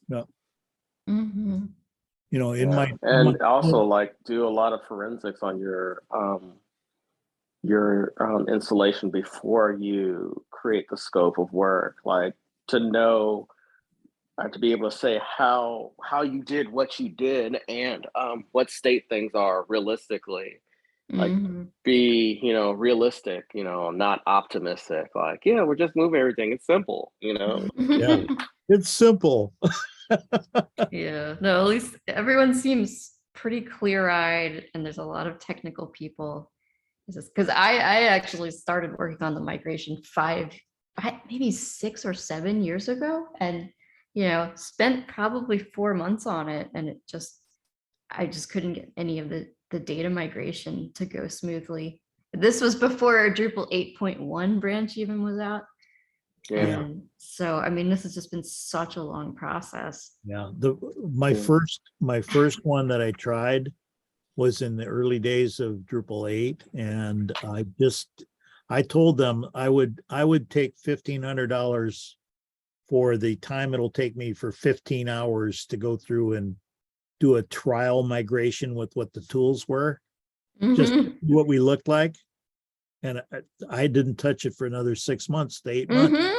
No. You know, and also like do a lot of forensics on your installation before you create the scope of work, like to know, to be able to say how you did what you did and what state things are realistically. Like be, you know, realistic, you know, not optimistic. Like, yeah, we're just moving everything. It's simple, you know. Yeah, it's simple. Yeah, no, at least everyone seems pretty clear-eyed and there's a lot of technical people. Because I actually started working on the migration maybe 6 or 7 years ago, and spent probably 4 months on it, and I just couldn't get any of the data migration to go smoothly. This was before Drupal 8.1 branch even was out. Yeah. And so, I mean, this has just been such a long process. Yeah, my first one that I tried was in the early days of Drupal 8, and I told them I would take $1,500 for the time it'll take me for 15 hours to go through and do a trial migration with what the tools were, just what we looked like. And I didn't touch it for another 6 months to 8 months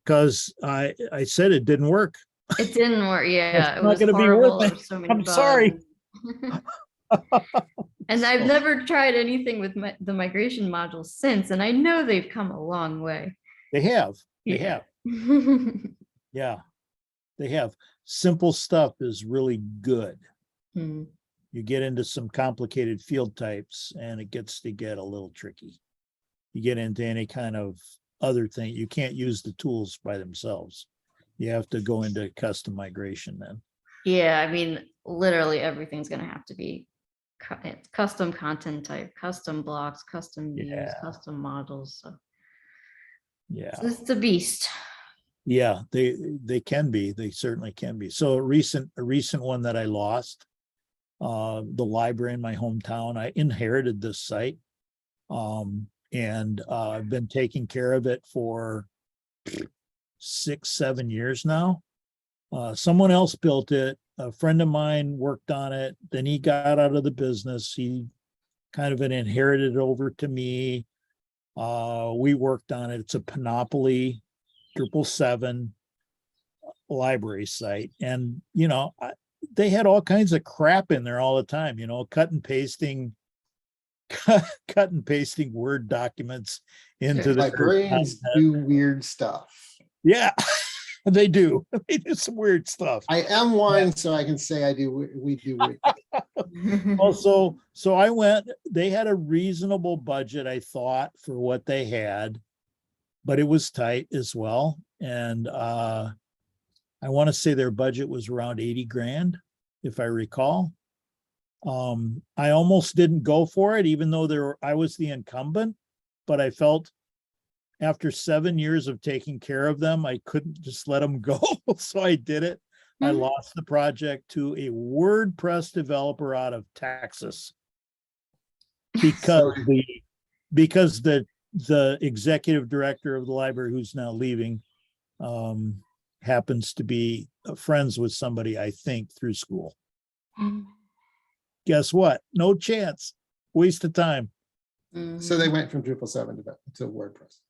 because I said it didn't work. It didn't work. Yeah, It's it not was gonna be horrible. worth There it. were so many I'm bugs. sorry. And I've never tried anything with the migration modules since, and I know they've come a long way. They have. They Yeah. have. Yeah, they have. Simple stuff is really good. Hmm. You get into some complicated field types and it gets to get a little tricky. You get into any kind of other thing, you can't use the tools by themselves. You have to go into custom migration then. Yeah, I mean, literally everything's going to have to be custom content type, custom blocks, custom views, Yeah. custom models. So Yeah. it's a beast. Yeah, they can be. They certainly can be. So a recent one that I lost, the library in my hometown, I inherited this site, and I've been taking care of it for 6-7 years now. Someone else built it. A friend of mine worked on it. Then he got out of the business. He kind of inherited it over to me. We worked on it. It's a Panoply Drupal 7 library site. And, they had all kinds of crap in there all the time, cut and pasting Word documents into the Librarians do weird stuff. Yeah, they do. They do some weird stuff. I am one, so I can say we do weird. Also, so I went, they had a reasonable budget, I thought, for what they had, but it was tight as well. And I want to say their budget was around 80 grand, if I recall. I almost didn't go for it, even though I was the incumbent, but I felt after 7 years of taking care of them, I couldn't just let them go. So I did it. I lost the project to a WordPress developer out of Texas because the executive director of the library, who's now leaving, happens to be friends with somebody, I think, through school. Guess what? No chance. Waste of time. So they went from Drupal 7 to WordPress.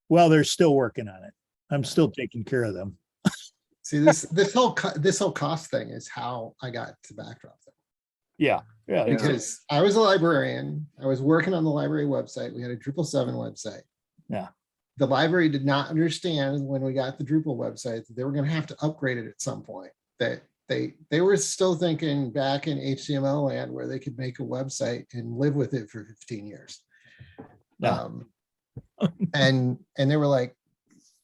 Well, they're still working on it. I'm still taking care of them. See, this whole cost thing is how I got to Backdrop. Yeah. Because I was a librarian. I was working on the library website. We had a Drupal 7 website. Yeah. The library did not understand when we got the Drupal website that they were going to have to upgrade it at some point. That they were still thinking back in HTML land where they could make a website and live with it for 15 years. Yeah. And they were like,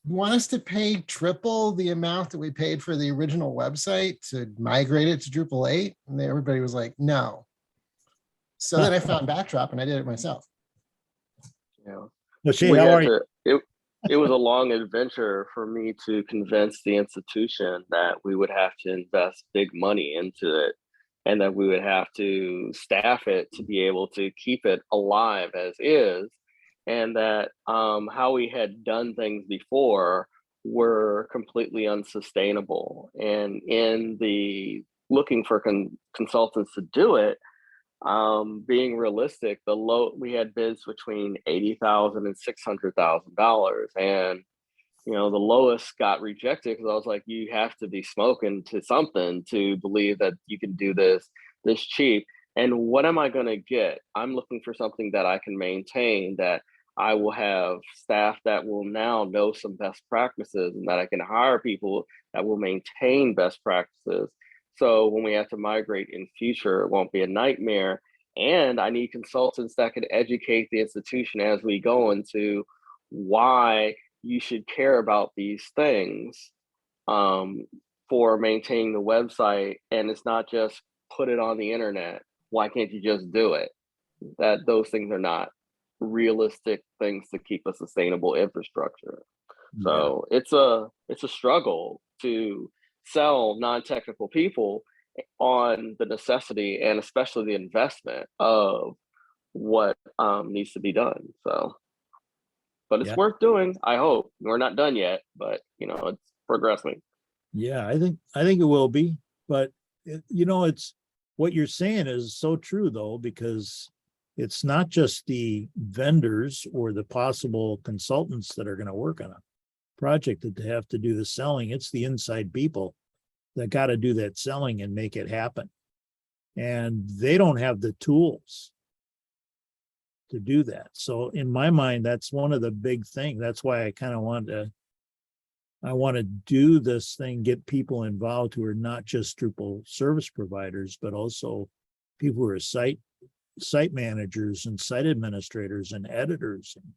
you want us to pay triple the amount that we paid for the original website to migrate it to Drupal 8? And everybody was like, no. So then I found Backdrop and I did it myself. Yeah. Lachey, how are you? It was a long adventure for me to convince the institution that we would have to invest big money into it and that we would have to staff it to be able to keep it alive as is, and that how we had done things before were completely unsustainable. And in the looking for consultants to do it, being realistic, we had bids between $80,000 and $600,000, and the lowest got rejected because I was like, you have to be smoking to something to believe that you can do this cheap. And what am I going to get? I'm looking for something that I can maintain, that I will have staff that will now know some best practices, and that I can hire people that will maintain best practices. So when we have to migrate in future, it won't be a nightmare. And I need consultants that can educate the institution as we go into why you should care about these things for maintaining the website. And it's not just put it on the internet. Why can't you just do it? That those things are not realistic things to keep a sustainable infrastructure. So it's a struggle to sell non-technical people on the necessity and especially the investment of what needs to be done. So, but it's worth doing. I hope we're not done yet, but you know, it's progressing. Yeah, I think it will be, but you know, it's what you're saying is so true though, because it's not just the vendors or the possible consultants that are going to work on a project that they have to do the selling. It's the inside people that got to do that selling and make it happen. And they don't have the tools to do that. So in my mind, that's one of the big things. That's why I kind of want to do this thing, get people involved who are not just Drupal service providers, but also people who are site managers and site administrators and editors and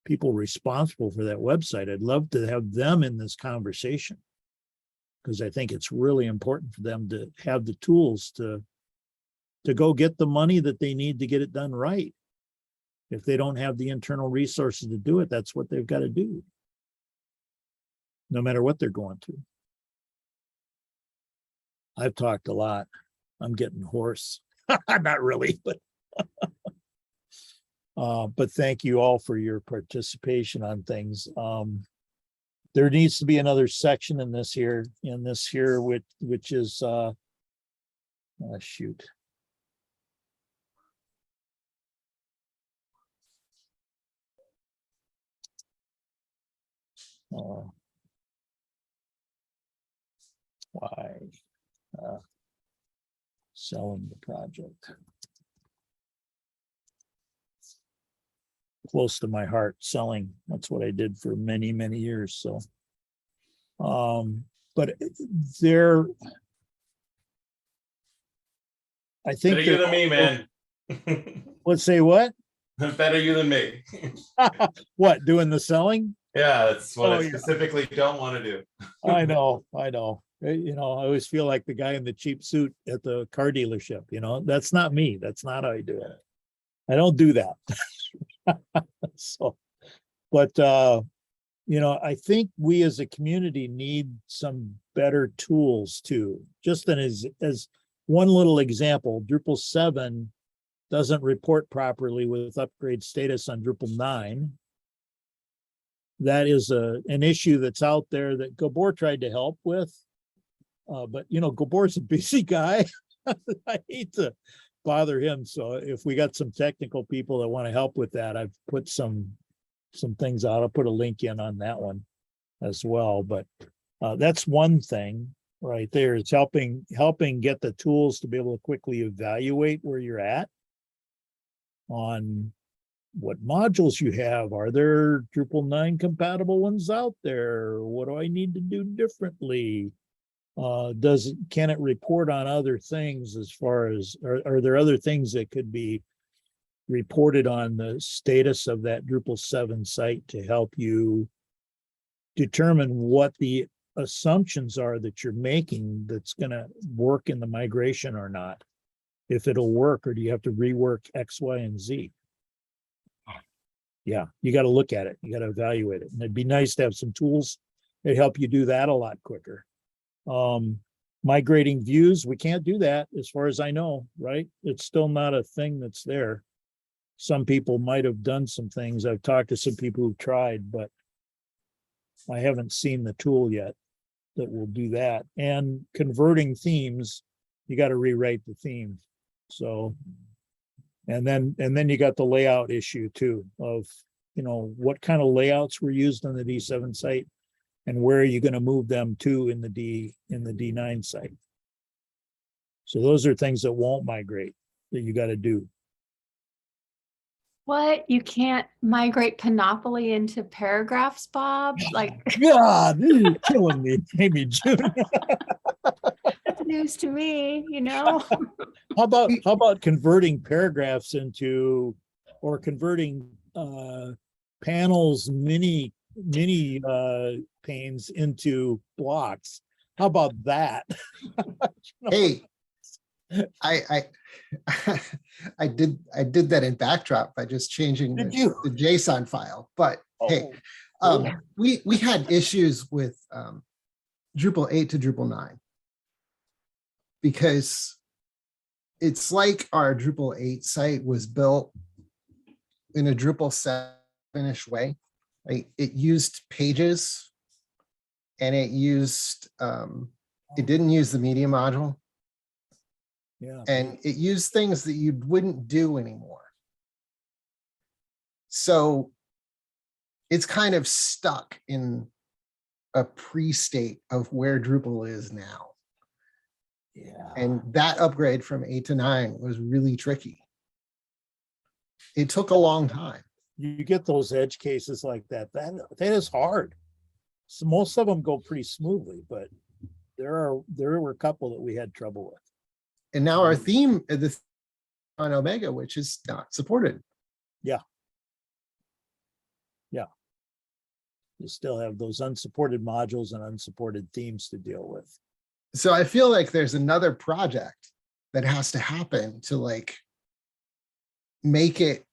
people responsible for that website. I'd love to have them in this conversation because I think it's really important for them to have the tools to go get the money that they need to get it done right. If they don't have the internal resources to do it, that's what they've got to do, no matter what they're going through. I've talked a lot. I'm getting hoarse. Not really, but thank you all for your participation on things. There needs to be another section in this here, which is shoot. Why selling the project? Close to my heart, selling. That's what I did for many, many years. So, but there, I think better you than me, man. Let's say what? Better you than me. What, doing the selling? Yeah, that's what I specifically don't want to do. I know. You know, I always feel like the guy in the cheap suit at the car dealership. You know, that's not me. That's not how I do it. I don't do that. So, but you know, I think we as a community need some better tools too. Just as one little example, Drupal 7 doesn't report properly with upgrade status on Drupal 9. That is an issue that's out there that Gabor tried to help with. But you know, Gabor's a busy guy. I hate to bother him. So if we got some technical people that want to help with that, I've put some things out. I'll put a link in on that one as well. But that's one thing right there. It's helping get the tools to be able to quickly evaluate where you're at on what modules you have. Are there Drupal 9 compatible ones out there? What do I need to do differently? Can it report on other things as far as, are there other things that could be reported on the status of that Drupal 7 site to help you determine what the assumptions are that you're making that's going to work in the migration or not? If it'll work, or do you have to rework X, Y, and Z? Yeah, you got to look at it. You got to evaluate it. And it'd be nice to have some tools that help you do that a lot quicker. Migrating views, we can't do that as far as I know, right? It's still not a thing that's there. Some people might have done some things. I've talked to some people who've tried, but I haven't seen the tool yet that will do that. And converting themes, you got to rewrite the theme. So, and then you got the layout issue too of, you know, what kind of layouts were used on the D7 site and where are you going to move them to in the D9 site. So those are things that won't migrate that you got to do. What? You can't migrate Panoply into paragraphs, Bob? Like, God, this is killing me, Amy June. that's news to me, you know? How about converting paragraphs into, or converting panels, mini panes into blocks? How about that? Hey, I I did that in Backdrop by just changing Did the you? JSON file. But hey, Oh, we had issues with Drupal 8 to Drupal 9 because it's like our Drupal 8 site was built in a Drupal 7-ish way. Like it used pages and it used it didn't use the media module. yeah. And it used things that you wouldn't do anymore. So it's kind of stuck in a pre-state of where Drupal is now. Yeah. And that upgrade from 8 to 9 was really tricky. It took a long time. You get those edge cases like that. That is hard. So most of them go pretty smoothly, but there were a couple that we had trouble with. And now our theme is on Omega, which is not supported. Yeah. Yeah. You still have those unsupported modules and unsupported themes to deal with. So I feel like there's another project that has to happen to like make it,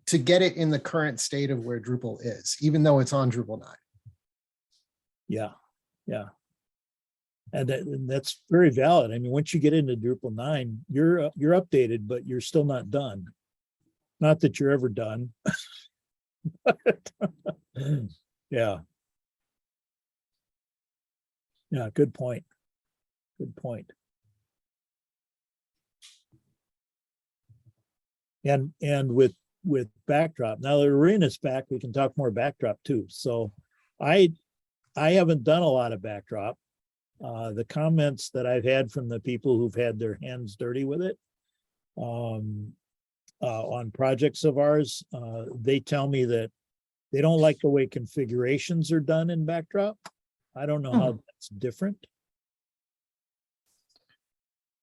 to get it in the current state of where Drupal is, even though it's on Drupal 9. Yeah. Yeah. And that's very valid. I mean, once you get into Drupal 9, you're updated, but you're still not done. Not that you're ever done. Yeah. Yeah, good point. Good point. And with Backdrop, now that Arena's back, we can talk more Backdrop too. So I haven't done a lot of Backdrop. The comments that I've had from the people who've had their hands dirty with it on projects of ours, they tell me that they don't like the way configurations are done in Backdrop. I don't know how that's different.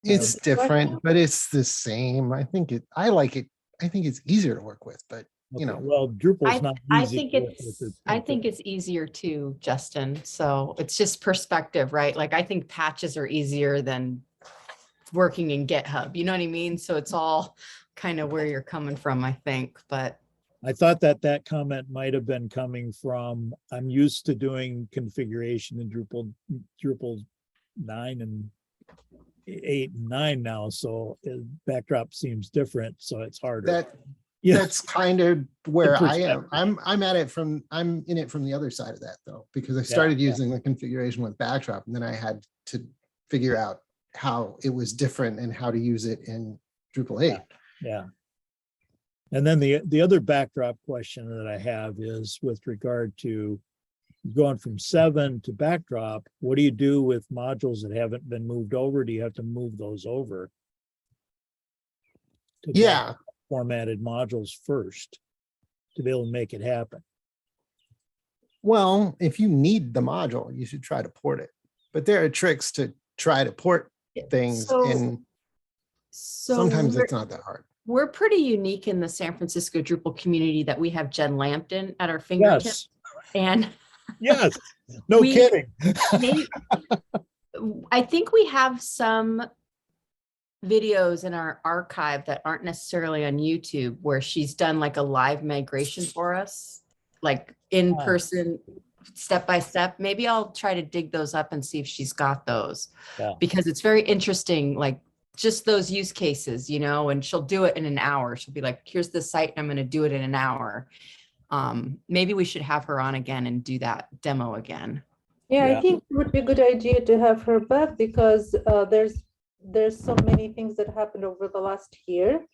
It's different, but it's the same. I like it. I think it's easier to work with, but you know. Well, Drupal's not I easy. think to work with. I think it's easier too, Justin. So it's just perspective, right? Like I think patches are easier than working in GitHub. You know what I mean? So it's all kind of where you're coming from, I think. But I thought that comment might have been coming from, I'm used to doing configuration in Drupal 9 and 8 and 9 now, so Backdrop seems different, so it's harder. That's kind of where I am. I'm in it from the other side of that though, because I started using the configuration with Backdrop, and then I had to figure out how it was different and how to use it in Drupal 8. Yeah. And then the other Backdrop question that I have is with regard to going from 7 to Backdrop, what do you do with modules that haven't been moved over? Do you have to move those over? Yeah. Formatted modules first to be able to make it happen. Well, if you need the module, you should try to port it. But there are tricks to try to port things, and sometimes it's not that hard. We're pretty unique in the San Francisco Drupal community that we have Jen Lampton at our fingertips. Yes. And yes, no kidding. I think we have some videos in our archive that aren't necessarily on YouTube where she's done like a live migration for us, like in person, step by step. Maybe I'll try to dig those up and see if she's got those, because it's very interesting, like just those use cases, you know, and she'll do it in an hour. She'll be like, here's the site, and I'm going to do it in an hour. Maybe we should have her on again and do that demo again. Yeah, I think it would be a good idea to have her back, because there's so many things that happened over the last year.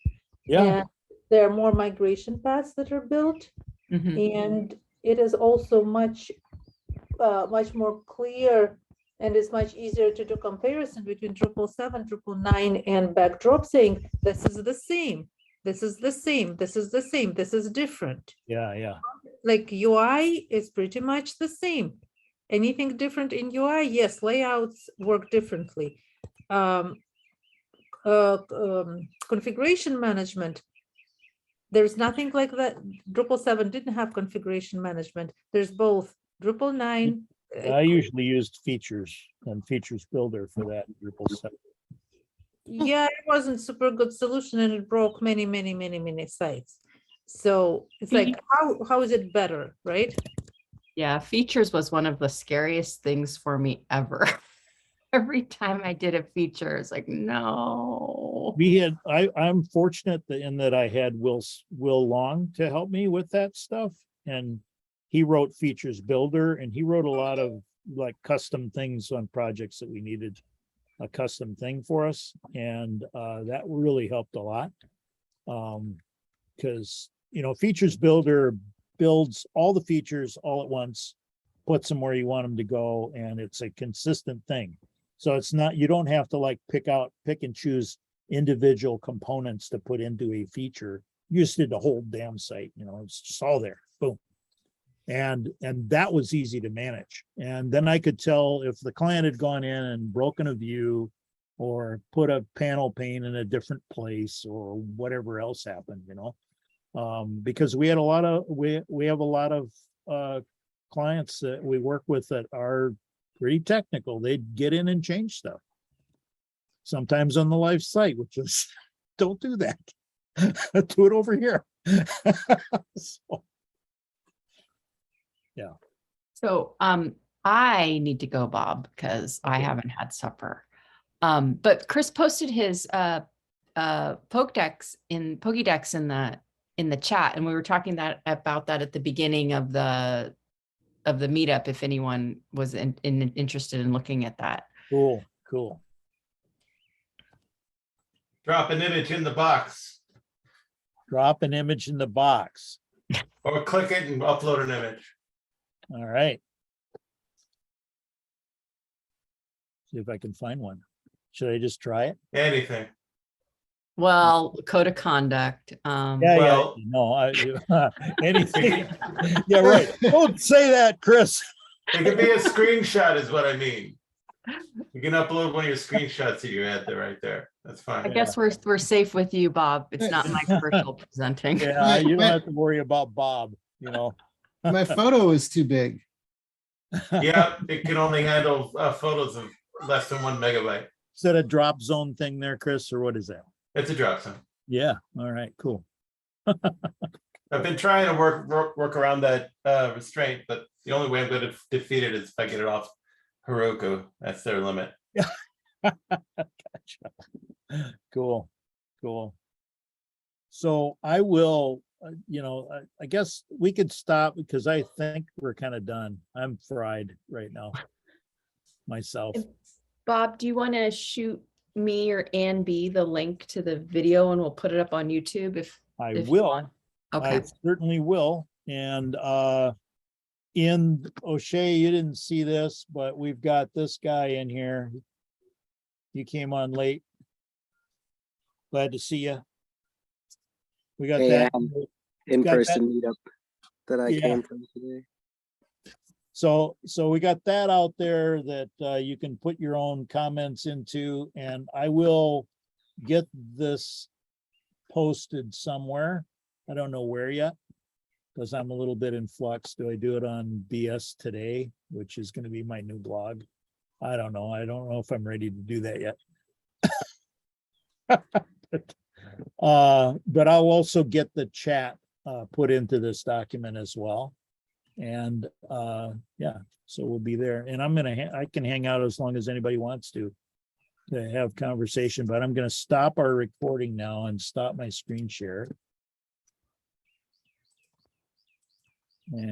And there are more migration paths that are built. And it is also much more clear, and it's much easier to do comparison between Drupal 7, Drupal 9, and Backdrop, saying this is the same. This is the same. This is the same. This is different. Yeah, yeah. Like UI is pretty much the same. Anything different in UI? Yes, layouts work differently. Configuration management. There's nothing like that. Drupal 7 didn't have configuration management. There's both Drupal 9. I usually used features and features builder for that in Drupal 7. Yeah, it wasn't super good solution and it broke many sites. So it's like, how is it better, right? Yeah, features was one of the scariest things for me ever. Every time I did a feature, it's like, no. I'm fortunate in that I had Will Long to help me with that stuff. And he wrote features builder and he wrote a lot of like custom things on projects that we needed a custom thing for us. And that really helped a lot. Because, features builder builds all the features all at once, puts them where you want them to go. And it's a consistent thing. So it's not, you don't have to like pick and choose individual components to put into a feature. You just did the whole damn site, it's just all there, boom. And that was easy to manage. And then I could tell if the client had gone in and broken a view or put a panel pane in a different place or whatever else happened, because we had we have a lot of clients that we work with that are pretty technical. They'd get in and change stuff. Sometimes on the live site, which is, don't do that. Do it over here. So, yeah. So I need to go, Bob, because I haven't had supper. But Chris posted his Pokédex in the chat, and we were talking about that at the beginning of the meetup, if anyone was interested in looking at that. Cool. Drop an image in the box. Drop an image in the box. Or click it and upload an image. All right. See if I can find one. Should I just try it? Anything. Well, code of conduct. Anything. Yeah, right. Don't say that, Chris. It could be a screenshot is what I mean. You can upload one of your screenshots that you had there right there. That's fine. I guess we're safe with you, Bob. It's not my commercial presenting. Yeah, you don't have to worry about Bob, My photo is too big. Yeah, it can only handle photos of less than 1 megabyte. Is that a drop zone thing there, Chris, or what is that? It's a drop zone. Yeah. All right, cool. I've been trying to work around that restraint, but the only way I'm going to defeat it is if I get it off Heroku. That's their limit. Gotcha. Cool. So I will, I guess we could stop because I think we're kind of done. I'm fried right now myself. Bob, do you want to shoot me or Ann B the link to the video and we'll put it up on YouTube if I you will. want? Okay. I certainly will. And in O'Shea, you didn't see this, but we've got this guy in here. You came on late. Glad to see you. We got that in-person meetup that I came from today. So we got that out there that you can put your own comments into, and I will get this posted somewhere. I don't know where yet, because I'm a little bit in flux. Do I do it on BS Today, which is going to be my new blog? I don't know. I don't know if I'm ready to do that yet. But I'll also get the chat put into this document as well. And yeah, so we'll be there. And I can hang out as long as anybody wants to have conversation, but I'm going to stop our recording now and stop my screen share.